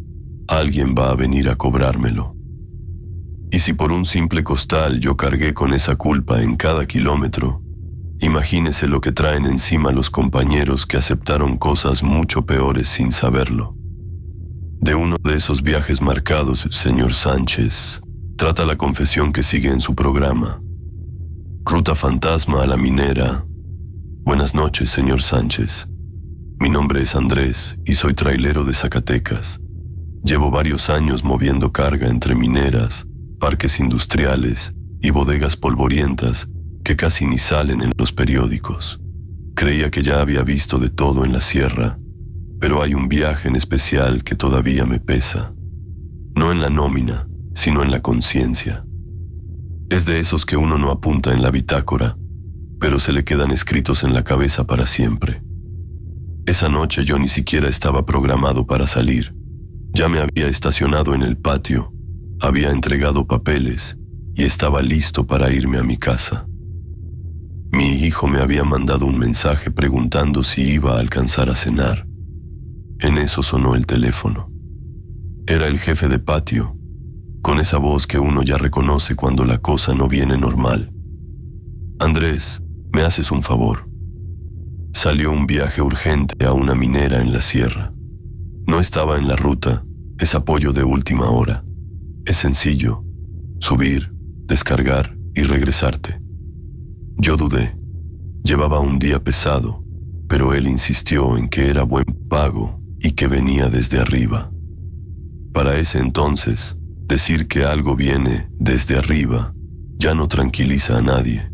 Speaker 1: alguien va a venir a cobrármelo. Y si por un simple costal yo cargué con esa culpa en cada kilómetro, imagínese lo que traen encima los compañeros que aceptaron cosas mucho peores sin saberlo. De uno de esos viajes marcados, señor Sánchez, trata la confesión que sigue en su programa. Ruta fantasma a la minera. Buenas noches, señor Sánchez. Mi nombre es Andrés y soy trailero de Zacatecas. Llevo varios años moviendo carga entre mineras, parques industriales y bodegas polvorientas que casi ni salen en los periódicos. Creía que ya había visto de todo en la sierra, pero hay un viaje en especial que todavía me pesa. No en la nómina, sino en la conciencia. Es de esos que uno no apunta en la bitácora, pero se le quedan escritos en la cabeza para siempre. Esa noche yo ni siquiera estaba programado para salir. Ya me había estacionado en el patio, había entregado papeles y estaba listo para irme a mi casa. Mi hijo me había mandado un mensaje preguntando si iba a alcanzar a cenar. En eso sonó el teléfono. Era el jefe de patio, con esa voz que uno ya reconoce cuando la cosa no viene normal. Andrés, ¿me haces un favor? Salió un viaje urgente a una minera en la sierra. No estaba en la ruta, es apoyo de última hora. Es sencillo, subir, descargar y regresarte. Yo dudé. Llevaba un día pesado, pero él insistió en que era buen pago y que venía desde arriba. Para ese entonces, decir que algo viene desde arriba ya no tranquiliza a nadie.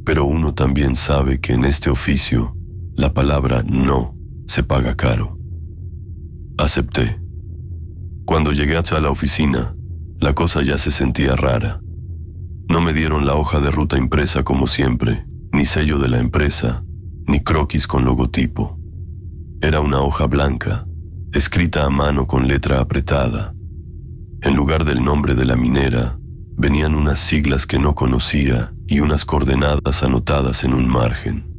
Speaker 1: Pero uno también sabe que en este oficio, la palabra no se paga caro. Acepté. Cuando llegué hasta la oficina, la cosa ya se sentía rara. No me dieron la hoja de ruta impresa como siempre, ni sello de la empresa, ni croquis con logotipo. Era una hoja blanca, escrita a mano con letra apretada. En lugar del nombre de la minera, venían unas siglas que no conocía y unas coordenadas anotadas en un margen.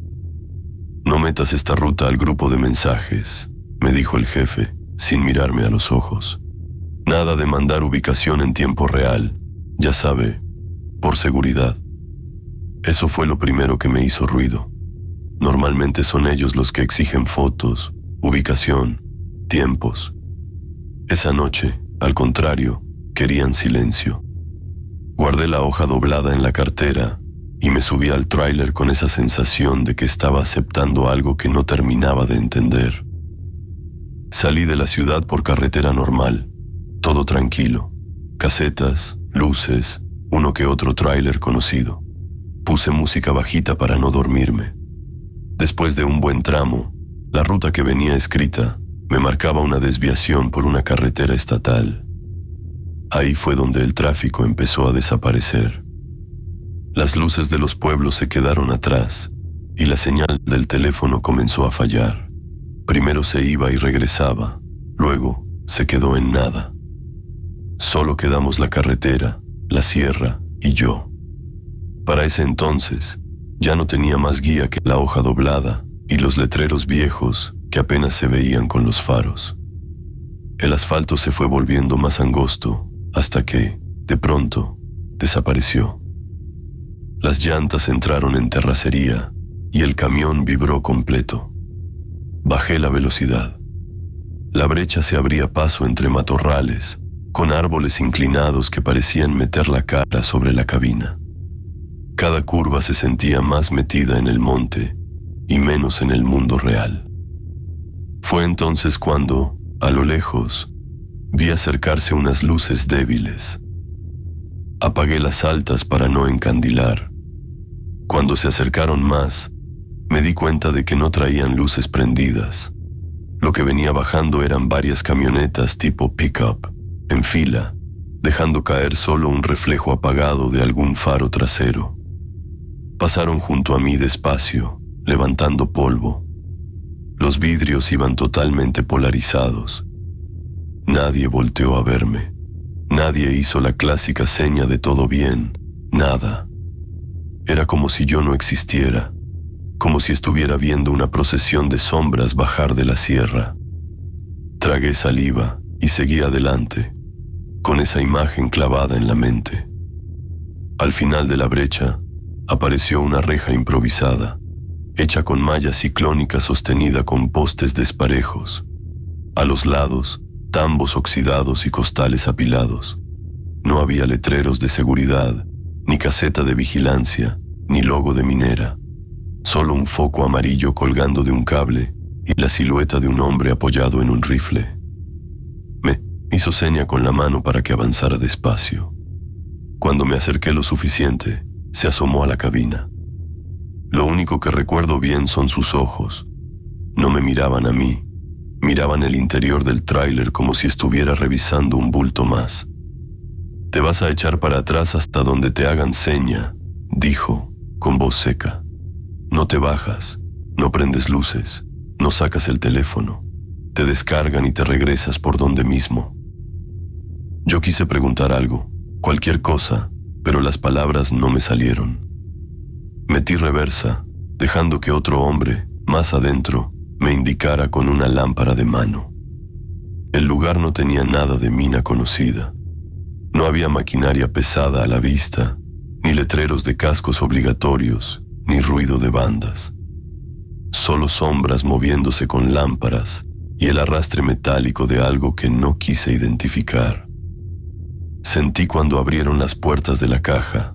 Speaker 1: «No metas esta ruta al grupo de mensajes», me dijo el jefe, sin mirarme a los ojos. «Nada de mandar ubicación en tiempo real, ya sabe, por seguridad». Eso fue lo primero que me hizo ruido. Normalmente son ellos los que exigen fotos, ubicación, tiempos. Esa noche, al contrario, querían silencio. Guardé la hoja doblada en la cartera y me subí al tráiler con esa sensación de que estaba aceptando algo que no terminaba de entender. Salí de la ciudad por carretera normal, todo tranquilo, casetas, luces, uno que otro tráiler conocido. Puse música bajita para no dormirme. Después de un buen tramo, la ruta que venía escrita me marcaba una desviación por una carretera estatal. Ahí fue donde el tráfico empezó a desaparecer. Las luces de los pueblos se quedaron atrás y la señal del teléfono comenzó a fallar. Primero se iba y regresaba, luego se quedó en nada. Solo quedamos la carretera, la sierra y yo. Para ese entonces, ya no tenía más guía que la hoja doblada y los letreros viejos que apenas se veían con los faros. El asfalto se fue volviendo más angosto hasta que, de pronto, desapareció. Las llantas entraron en terracería y el camión vibró completo. Bajé la velocidad. La brecha se abría paso entre matorrales, con árboles inclinados que parecían meter la cara sobre la cabina. Cada curva se sentía más metida en el monte y menos en el mundo real. Fue entonces cuando, a lo lejos, vi acercarse unas luces débiles. Apagué las altas para no encandilar. Cuando se acercaron más, me di cuenta de que no traían luces prendidas. Lo que venía bajando eran varias camionetas tipo pick-up, en fila, dejando caer solo un reflejo apagado de algún faro trasero. Pasaron junto a mí despacio, levantando polvo. Los vidrios iban totalmente polarizados. Nadie volteó a verme. Nadie hizo la clásica seña de todo bien, nada. Era como si yo no existiera, como si estuviera viendo una procesión de sombras bajar de la sierra. Tragué saliva y seguí adelante, con esa imagen clavada en la mente. Al final de la brecha, apareció una reja improvisada, hecha con malla ciclónica sostenida con postes desparejos. A los lados, tambos oxidados y costales apilados. No había letreros de seguridad, ni caseta de vigilancia, ni logo de minera. Solo un foco amarillo colgando de un cable y la silueta de un hombre apoyado en un rifle. Me hizo seña con la mano para que avanzara despacio. Cuando me acerqué lo suficiente, se asomó a la cabina. Lo único que recuerdo bien son sus ojos. No me miraban a mí. Miraban el interior del tráiler como si estuviera revisando un bulto más. «Te vas a echar para atrás hasta donde te hagan seña», dijo, con voz seca. «No te bajas, no prendes luces, no sacas el teléfono. Te descargan y te regresas por donde mismo». Yo quise preguntar algo, cualquier cosa, pero las palabras no me salieron. Metí reversa, dejando que otro hombre, más adentro, me indicara con una lámpara de mano. El lugar no tenía nada de mina conocida. No había maquinaria pesada a la vista, ni letreros de cascos obligatorios, ni ruido de bandas. Solo sombras moviéndose con lámparas y el arrastre metálico de algo que no quise identificar. Sentí cuando abrieron las puertas de la caja.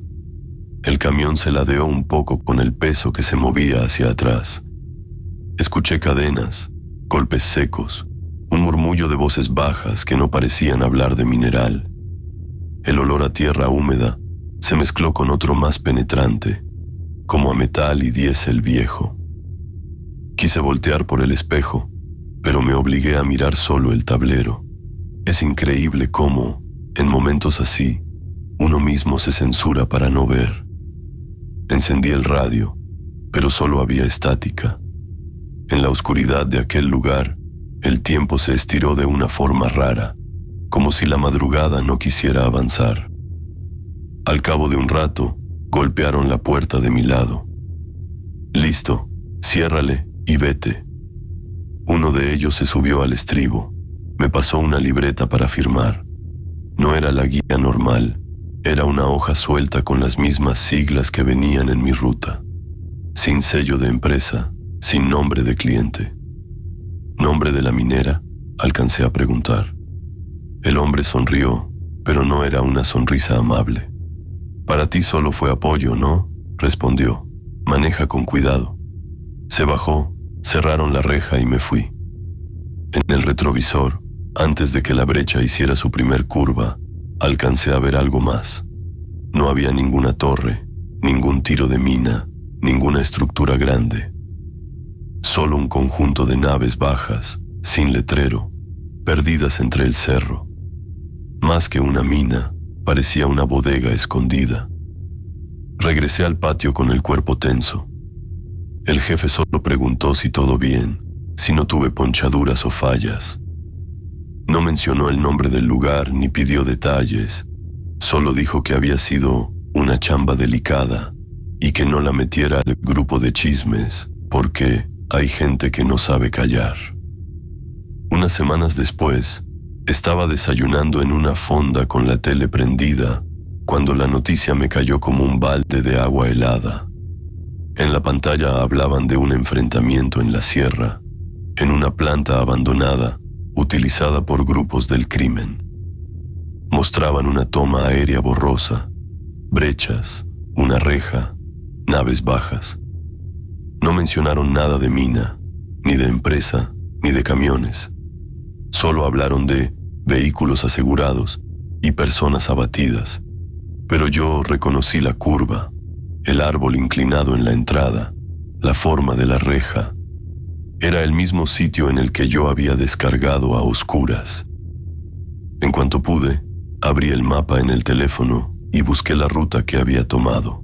Speaker 1: El camión se ladeó un poco con el peso que se movía hacia atrás. Escuché cadenas, golpes secos, Un murmullo de voces bajas que no parecían hablar de mineral. El olor a tierra húmeda se mezcló con otro más penetrante, como a metal y diésel viejo. Quise voltear por el espejo, pero me obligué a mirar solo el tablero. Es increíble cómo, en momentos así, uno mismo se censura para no ver. Encendí el radio, pero solo había estática. En la oscuridad de aquel lugar, el tiempo se estiró de una forma rara, como si la madrugada no quisiera avanzar. Al cabo de un rato, golpearon la puerta de mi lado. «Listo, ciérrale y vete». Uno de ellos se subió al estribo. Me pasó una libreta para firmar. No era la guía normal, era una hoja suelta con las mismas siglas que venían en mi ruta. Sin sello de empresa, sin nombre de cliente. ¿Nombre de la minera?, alcancé a preguntar. El hombre sonrió, pero no era una sonrisa amable. «Para ti solo fue apoyo, ¿no?», respondió. «Maneja con cuidado». Se bajó, cerraron la reja y me fui. En el retrovisor, antes de que la brecha hiciera su primer curva, alcancé a ver algo más. No había ninguna torre, ningún tiro de mina, ninguna estructura grande. Solo un conjunto de naves bajas, sin letrero, perdidas entre el cerro. Más que una mina, parecía una bodega escondida. Regresé al patio con el cuerpo tenso. El jefe solo preguntó si todo bien, si no tuve ponchaduras o fallas. No mencionó el nombre del lugar ni pidió detalles, solo dijo que había sido una chamba delicada y que no la metiera al grupo de chismes, porque hay gente que no sabe callar. Unas semanas después, estaba desayunando en una fonda con la tele prendida, cuando la noticia me cayó como un balde de agua helada. En la pantalla hablaban de un enfrentamiento en la sierra, en una planta abandonada, utilizada por grupos del crimen. Mostraban una toma aérea borrosa, brechas, una reja, naves bajas. No mencionaron nada de mina, ni de empresa, ni de camiones. Solo hablaron de vehículos asegurados y personas abatidas. Pero yo reconocí la curva, el árbol inclinado en la entrada, la forma de la reja. Era el mismo sitio en el que yo había descargado a oscuras. En cuanto pude, abrí el mapa en el teléfono y busqué la ruta que había tomado.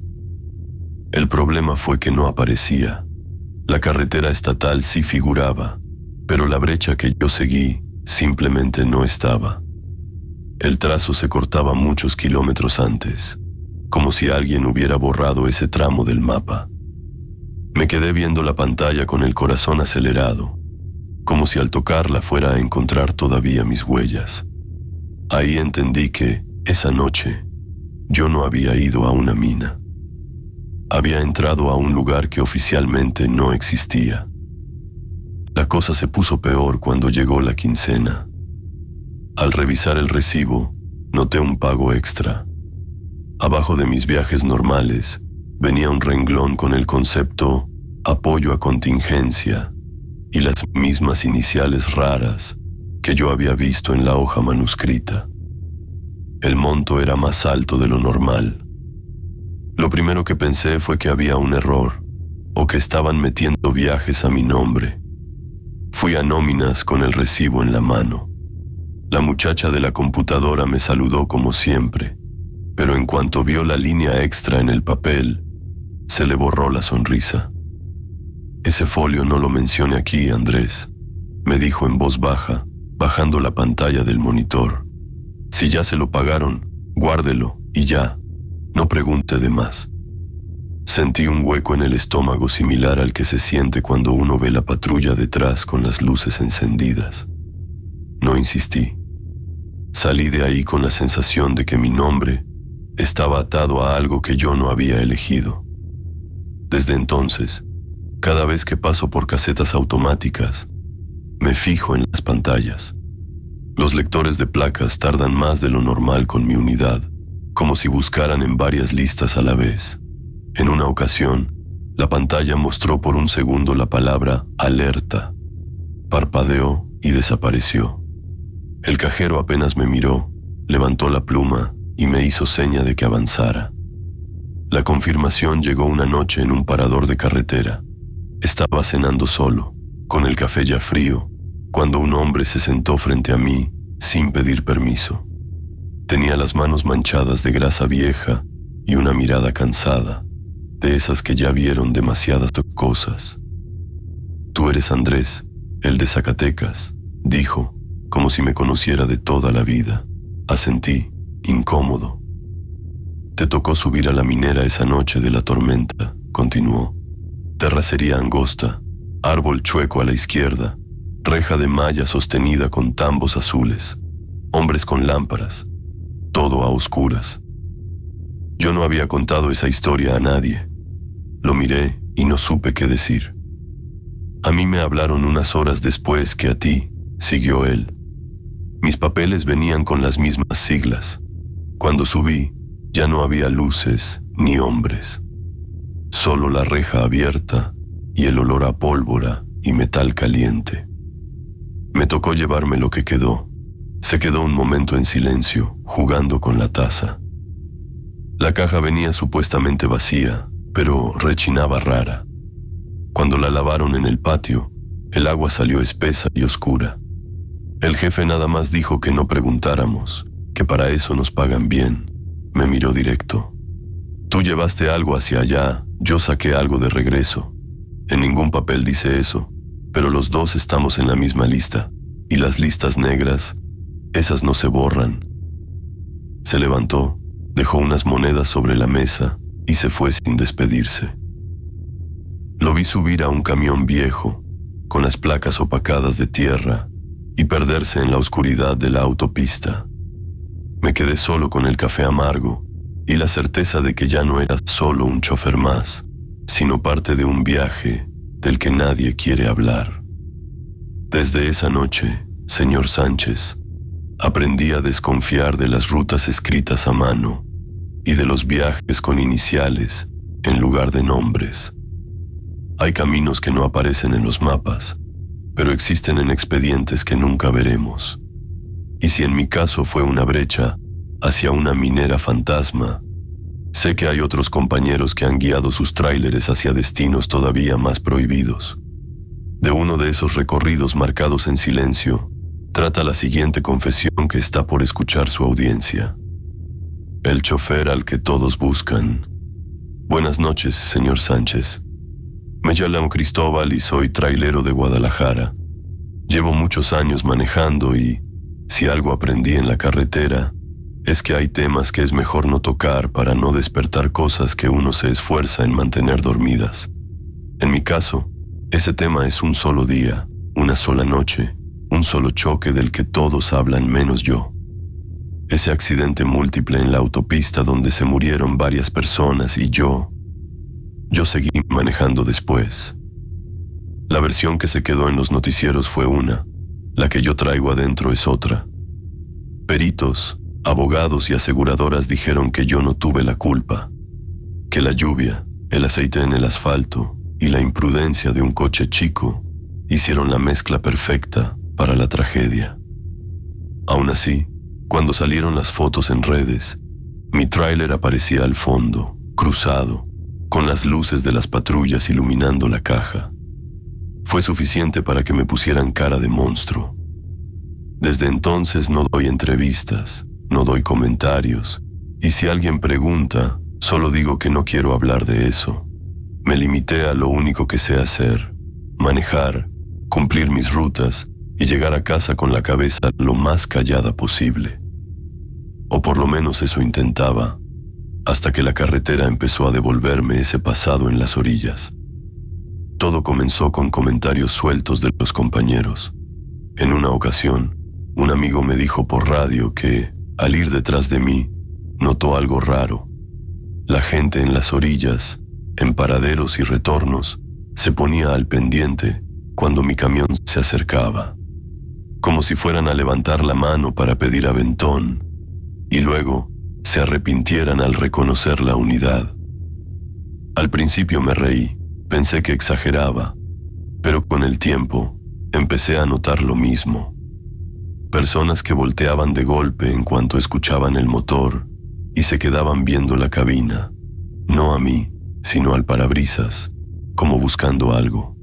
Speaker 1: El problema fue que no aparecía. La carretera estatal sí figuraba, pero la brecha que yo seguí simplemente no estaba. El trazo se cortaba muchos kilómetros antes, como si alguien hubiera borrado ese tramo del mapa. Me quedé viendo la pantalla con el corazón acelerado, como si al tocarla fuera a encontrar todavía mis huellas. Ahí entendí que, esa noche, yo no había ido a una mina. Había entrado a un lugar que oficialmente no existía. La cosa se puso peor cuando llegó la quincena. Al revisar el recibo, noté un pago extra. Abajo de mis viajes normales, venía un renglón con el concepto apoyo a contingencia y las mismas iniciales raras que yo había visto en la hoja manuscrita. El monto era más alto de lo normal. Lo primero que pensé fue que había un error o que estaban metiendo viajes a mi nombre. Fui a nóminas con el recibo en la mano. La muchacha de la computadora me saludó como siempre, pero en cuanto vio la línea extra en el papel, se le borró la sonrisa. «Ese folio no lo mencione aquí, Andrés», me dijo en voz baja, bajando la pantalla del monitor. «Si ya se lo pagaron, guárdelo y ya, no pregunte de más». Sentí un hueco en el estómago similar al que se siente cuando uno ve la patrulla detrás con las luces encendidas. No insistí. Salí de ahí con la sensación de que mi nombre estaba atado a algo que yo no había elegido. Desde entonces, cada vez que paso por casetas automáticas, me fijo en las pantallas. Los lectores de placas tardan más de lo normal con mi unidad, como si buscaran en varias listas a la vez. En una ocasión, la pantalla mostró por un segundo la palabra alerta. Parpadeó y desapareció. El cajero apenas me miró, levantó la pluma y me hizo seña de que avanzara. La confirmación llegó una noche en un parador de carretera. Estaba cenando solo, con el café ya frío, cuando un hombre se sentó frente a mí sin pedir permiso. Tenía las manos manchadas de grasa vieja y una mirada cansada, de esas que ya vieron demasiadas cosas. «Tú eres Andrés, el de Zacatecas», dijo, como si me conociera de toda la vida. Asentí, incómodo. «Te tocó subir a la minera esa noche de la tormenta», continuó. «Terracería angosta, árbol chueco a la izquierda, reja de malla sostenida con tambos azules, hombres con lámparas, todo a oscuras». Yo no había contado esa historia a nadie. Lo miré y no supe qué decir. «A mí me hablaron unas horas después que a ti», siguió él. «Mis papeles venían con las mismas siglas. Cuando subí, ya no había luces ni hombres. Solo la reja abierta y el olor a pólvora y metal caliente. Me tocó llevarme lo que quedó». Se quedó un momento en silencio, jugando con la taza. La caja venía supuestamente vacía, pero rechinaba rara. Cuando la lavaron en el patio, el agua salió espesa y oscura. El jefe nada más dijo que no preguntáramos, que para eso nos pagan bien. Me miró directo. «Tú llevaste algo hacia allá, yo saqué algo de regreso. En ningún papel dice eso, pero los dos estamos en la misma lista, y las listas negras, esas no se borran». Se levantó, dejó unas monedas sobre la mesa y se fue sin despedirse. Lo vi subir a un camión viejo, con las placas opacadas de tierra, y perderse en la oscuridad de la autopista. Me quedé solo con el café amargo y la certeza de que ya no era solo un chofer más, sino parte de un viaje del que nadie quiere hablar. Desde esa noche, señor Sánchez, aprendí a desconfiar de las rutas escritas a mano y de los viajes con iniciales en lugar de nombres. Hay caminos que no aparecen en los mapas, pero existen en expedientes que nunca veremos. Y si en mi caso fue una brecha hacia una minera fantasma, sé que hay otros compañeros que han guiado sus tráileres hacia destinos todavía más prohibidos. De uno de esos recorridos marcados en silencio, trata la siguiente confesión que está por escuchar su audiencia. El chofer al que todos buscan. «Buenas noches, señor Sánchez. Me llamo Cristóbal y soy trailero de Guadalajara. Llevo muchos años manejando y, si algo aprendí en la carretera, es que hay temas que es mejor no tocar para no despertar cosas que uno se esfuerza en mantener dormidas. En mi caso, ese tema es un solo día, una sola noche, un solo choque del que todos hablan menos yo. Ese accidente múltiple en la autopista donde se murieron varias personas y yo seguí manejando después. La versión que se quedó en los noticieros fue una, la que yo traigo adentro es otra. Peritos, abogados y aseguradoras dijeron que yo no tuve la culpa, que la lluvia, el aceite en el asfalto y la imprudencia de un coche chico hicieron la mezcla perfecta para la tragedia. Aún así, cuando salieron las fotos en redes, mi tráiler aparecía al fondo, cruzado, con las luces de las patrullas iluminando la caja. Fue suficiente para que me pusieran cara de monstruo. Desde entonces no doy entrevistas, no doy comentarios, y si alguien pregunta, solo digo que no quiero hablar de eso. Me limité a lo único que sé hacer, manejar, cumplir mis rutas y llegar a casa con la cabeza lo más callada posible. O por lo menos eso intentaba, hasta que la carretera empezó a devolverme ese pasado en las orillas. Todo comenzó con comentarios sueltos de los compañeros. En una ocasión, un amigo me dijo por radio que, al ir detrás de mí, notó algo raro. La gente en las orillas, en paraderos y retornos, se ponía al pendiente cuando mi camión se acercaba, como si fueran a levantar la mano para pedir aventón, y luego se arrepintieran al reconocer la unidad. Al principio me reí, pensé que exageraba, pero con el tiempo empecé a notar lo mismo. Personas que volteaban de golpe en cuanto escuchaban el motor y se quedaban viendo la cabina, no a mí, sino al parabrisas, como buscando algo.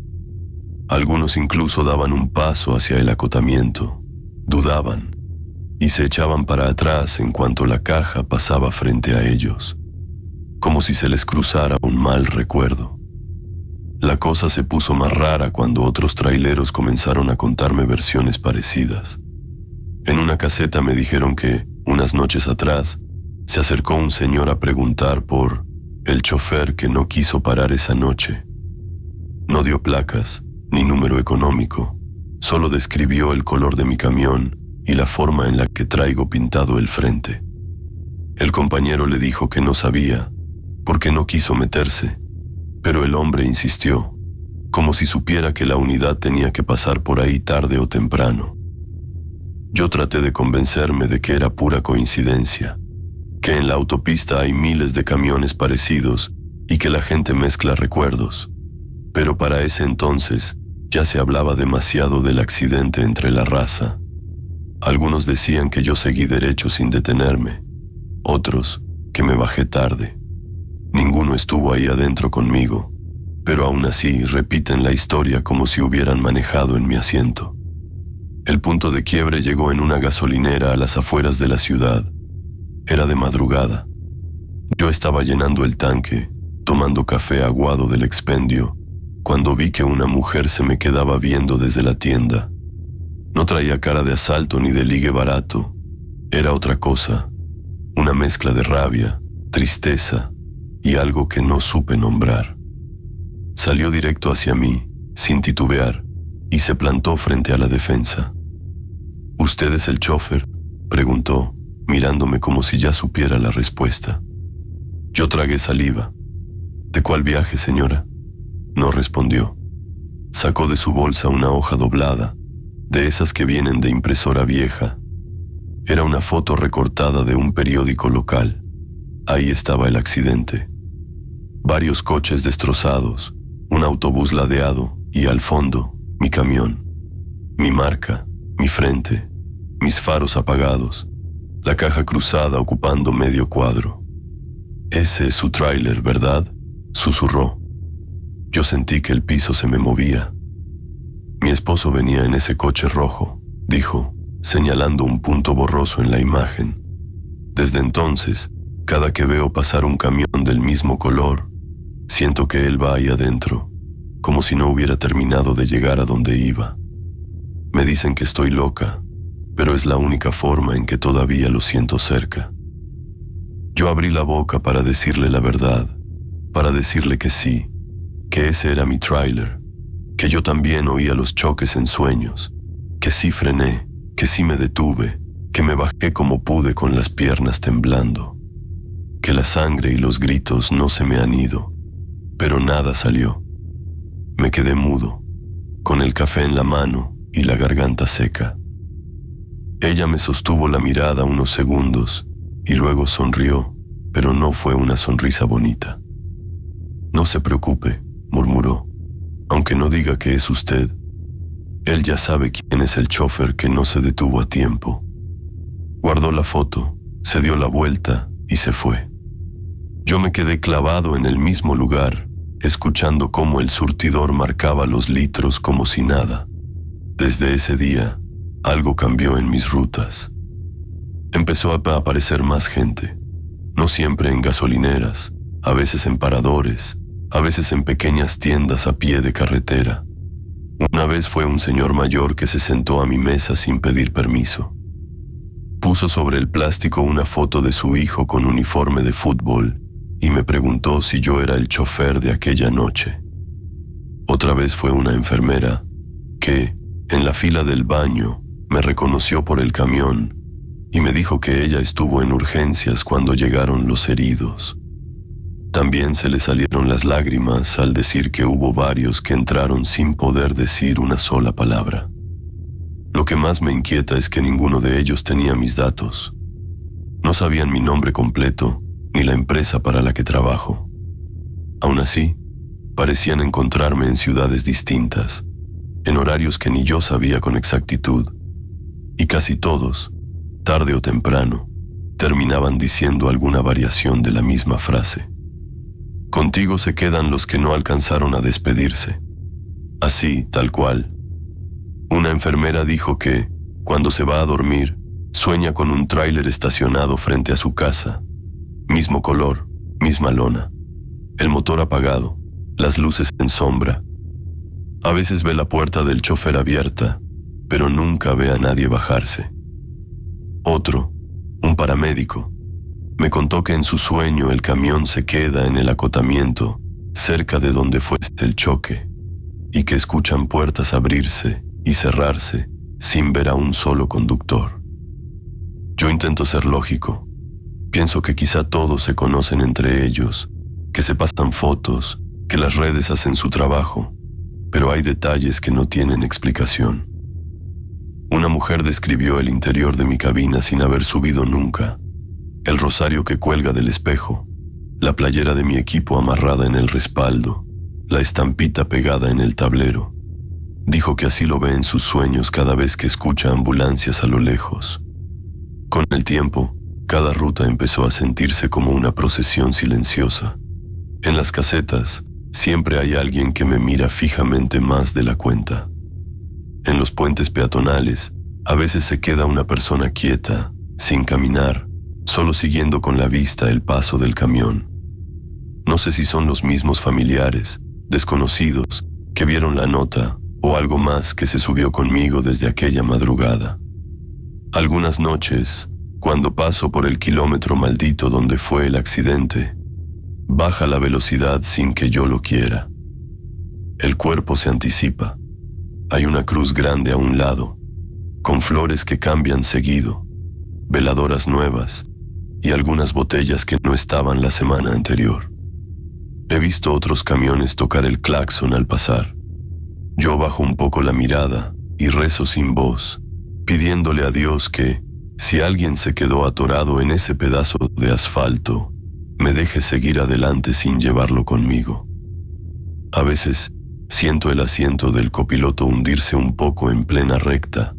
Speaker 1: Algunos incluso daban un paso hacia el acotamiento, dudaban, y se echaban para atrás en cuanto la caja pasaba frente a ellos, como si se les cruzara un mal recuerdo. La cosa se puso más rara cuando otros traileros comenzaron a contarme versiones parecidas. En una caseta me dijeron que, unas noches atrás, se acercó un señor a preguntar por el chofer que no quiso parar esa noche. No dio placas, ni número económico, solo describió el color de mi camión y la forma en la que traigo pintado el frente. El compañero le dijo que no sabía, porque no quiso meterse, pero el hombre insistió, como si supiera que la unidad tenía que pasar por ahí tarde o temprano. Yo traté de convencerme de que era pura coincidencia, que en la autopista hay miles de camiones parecidos y que la gente mezcla recuerdos, pero para ese entonces ya se hablaba demasiado del accidente entre la raza. Algunos decían que yo seguí derecho sin detenerme, otros que me bajé tarde. Ninguno estuvo ahí adentro conmigo, pero aún así repiten la historia como si hubieran manejado en mi asiento. El punto de quiebre llegó en una gasolinera a las afueras de la ciudad. Era de madrugada. Yo estaba llenando el tanque, tomando café aguado del expendio, cuando vi que una mujer se me quedaba viendo desde la tienda. No traía cara de asalto ni de ligue barato. Era otra cosa, una mezcla de rabia, tristeza y algo que no supe nombrar. Salió directo hacia mí, sin titubear, y se plantó frente a la defensa. ¿Usted es el chofer?, preguntó, mirándome como si ya supiera la respuesta. Yo tragué saliva. ¿De cuál viaje, señora? No respondió. Sacó de su bolsa una hoja doblada, de esas que vienen de impresora vieja. Era una foto recortada de un periódico local. Ahí estaba el accidente. Varios coches destrozados, un autobús ladeado y al fondo, mi camión. Mi marca, mi frente, mis faros apagados, la caja cruzada ocupando medio cuadro. Ese es su tráiler, ¿verdad?, susurró. Yo sentí que el piso se me movía. Mi esposo venía en ese coche rojo, dijo, señalando un punto borroso en la imagen. Desde entonces, cada que veo pasar un camión del mismo color, siento que él va ahí adentro, como si no hubiera terminado de llegar a donde iba. Me dicen que estoy loca, pero es la única forma en que todavía lo siento cerca. Yo abrí la boca para decirle la verdad, para decirle que sí, que ese era mi tráiler, que yo también oía los choques en sueños, que sí frené, que sí me detuve, que me bajé como pude con las piernas temblando, que la sangre y los gritos no se me han ido, pero nada salió. Me quedé mudo, con el café en la mano y la garganta seca. Ella me sostuvo la mirada unos segundos y luego sonrió, pero no fue una sonrisa bonita. No se preocupe, murmuró, aunque no diga que es usted. Él ya sabe quién es el chofer que no se detuvo a tiempo. Guardó la foto, se dio la vuelta y se fue. Yo me quedé clavado en el mismo lugar, escuchando cómo el surtidor marcaba los litros como si nada. Desde ese día, algo cambió en mis rutas. Empezó a aparecer más gente, no siempre en gasolineras, a veces en paradores, a veces en pequeñas tiendas a pie de carretera. Una vez fue un señor mayor que se sentó a mi mesa sin pedir permiso. Puso sobre el plástico una foto de su hijo con uniforme de fútbol y me preguntó si yo era el chofer de aquella noche. Otra vez fue una enfermera que, en la fila del baño, me reconoció por el camión y me dijo que ella estuvo en urgencias cuando llegaron los heridos. También se le salieron las lágrimas al decir que hubo varios que entraron sin poder decir una sola palabra. Lo que más me inquieta es que ninguno de ellos tenía mis datos. No sabían mi nombre completo ni la empresa para la que trabajo. Aún así, parecían encontrarme en ciudades distintas. en horarios que ni yo sabía con exactitud, y casi todos, tarde o temprano, terminaban diciendo alguna variación de la misma frase. Contigo se quedan los que no alcanzaron a despedirse. Así, tal cual. Una enfermera dijo que, cuando se va a dormir, sueña con un tráiler estacionado frente a su casa. Mismo color, misma lona. El motor apagado, las luces en sombra. A veces ve la puerta del chofer abierta, pero nunca ve a nadie bajarse. Otro, un paramédico, me contó que en su sueño el camión se queda en el acotamiento, cerca de donde fue el choque, y que escuchan puertas abrirse y cerrarse sin ver a un solo conductor. Yo intento ser lógico. Pienso que quizá todos se conocen entre ellos, que se pasan fotos, que las redes hacen su trabajo, pero hay detalles que no tienen explicación. Una mujer describió el interior de mi cabina sin haber subido nunca, el rosario que cuelga del espejo, la playera de mi equipo amarrada en el respaldo, la estampita pegada en el tablero. Dijo que así lo ve en sus sueños cada vez que escucha ambulancias a lo lejos. Con el tiempo, cada ruta empezó a sentirse como una procesión silenciosa. En las casetas, siempre hay alguien que me mira fijamente más de la cuenta. En los puentes peatonales, a veces se queda una persona quieta, sin caminar, solo siguiendo con la vista el paso del camión. No sé si son los mismos familiares, desconocidos, que vieron la nota o algo más que se subió conmigo desde aquella madrugada. Algunas noches, cuando paso por el kilómetro maldito donde fue el accidente, baja la velocidad sin que yo lo quiera. El cuerpo se anticipa. Hay una cruz grande a un lado, con flores que cambian seguido, veladoras nuevas y algunas botellas que no estaban la semana anterior. He visto otros camiones tocar el claxon al pasar. Yo bajo un poco la mirada y rezo sin voz, pidiéndole a Dios que, si alguien se quedó atorado en ese pedazo de asfalto, me deje seguir adelante sin llevarlo conmigo. A veces siento el asiento del copiloto hundirse un poco en plena recta,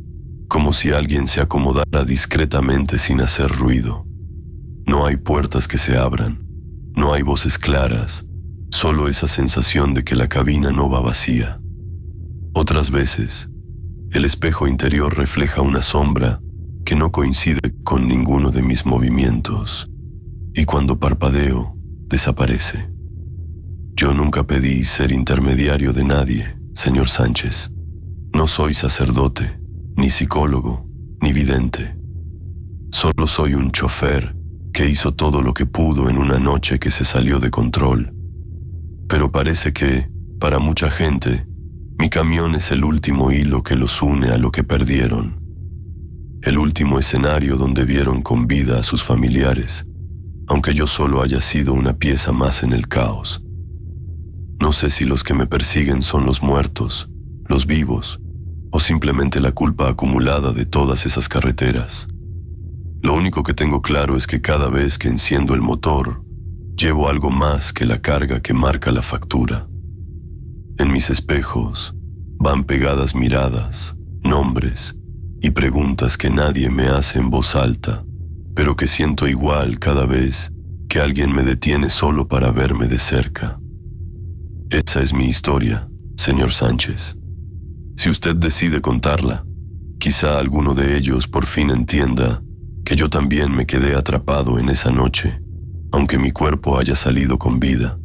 Speaker 1: como si alguien se acomodara discretamente sin hacer ruido. No hay puertas que se abran, no hay voces claras, solo esa sensación de que la cabina no va vacía. Otras veces, el espejo interior refleja una sombra que no coincide con ninguno de mis movimientos, y cuando parpadeo, desaparece. Yo nunca pedí ser intermediario de nadie, señor Sánchez. No soy sacerdote, ni psicólogo, ni vidente. Solo soy un chofer que hizo todo lo que pudo en una noche que se salió de control. Pero parece que, para mucha gente, mi camión es el último hilo que los une a lo que perdieron. El último escenario donde vieron con vida a sus familiares, aunque yo solo haya sido una pieza más en el caos. No sé si los que me persiguen son los muertos, los vivos, o simplemente la culpa acumulada de todas esas carreteras. Lo único que tengo claro es que cada vez que enciendo el motor, llevo algo más que la carga que marca la factura. En mis espejos van pegadas miradas, nombres y preguntas que nadie me hace en voz alta, pero que siento igual cada vez que alguien me detiene solo para verme de cerca. Esa es mi historia, señor Sánchez. Si usted decide contarla, quizá alguno de ellos por fin entienda que yo también me quedé atrapado en esa noche, aunque mi cuerpo haya salido con vida.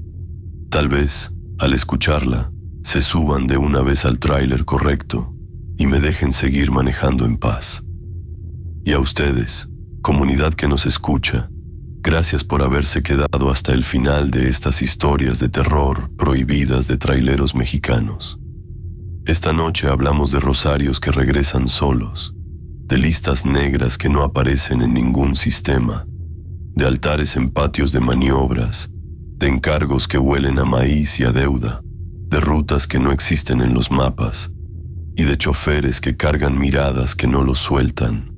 Speaker 1: Tal vez, al escucharla, se suban de una vez al tráiler correcto y me dejen seguir manejando en paz. Y a ustedes, comunidad que nos escucha, gracias por haberse quedado hasta el final de estas historias de terror prohibidas de traileros mexicanos. Esta noche hablamos de rosarios que regresan solos, de listas negras que no aparecen en ningún sistema, de altares en patios de maniobras, de encargos que huelen a maíz y a deuda, de rutas que no existen en los mapas y de choferes que cargan miradas que no los sueltan.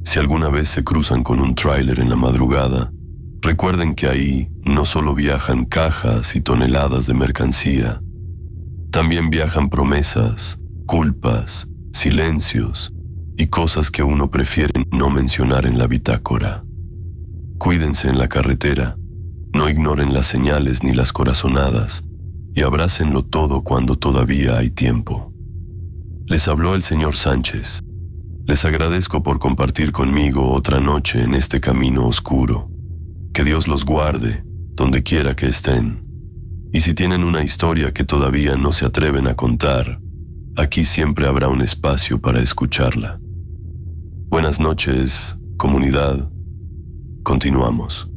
Speaker 1: Si alguna vez se cruzan con un tráiler en la madrugada, recuerden que ahí no solo viajan cajas y toneladas de mercancía, También viajan promesas, culpas, silencios y cosas que uno prefiere no mencionar en la bitácora. Cuídense en la carretera, no ignoren las señales ni las corazonadas y abrácenlo todo cuando todavía hay tiempo. Les habló el señor Sánchez. Les agradezco por compartir conmigo otra noche en este camino oscuro. Que Dios los guarde, donde quiera que estén. Y si tienen una historia que todavía no se atreven a contar, aquí siempre habrá un espacio para escucharla. Buenas noches, comunidad. Continuamos.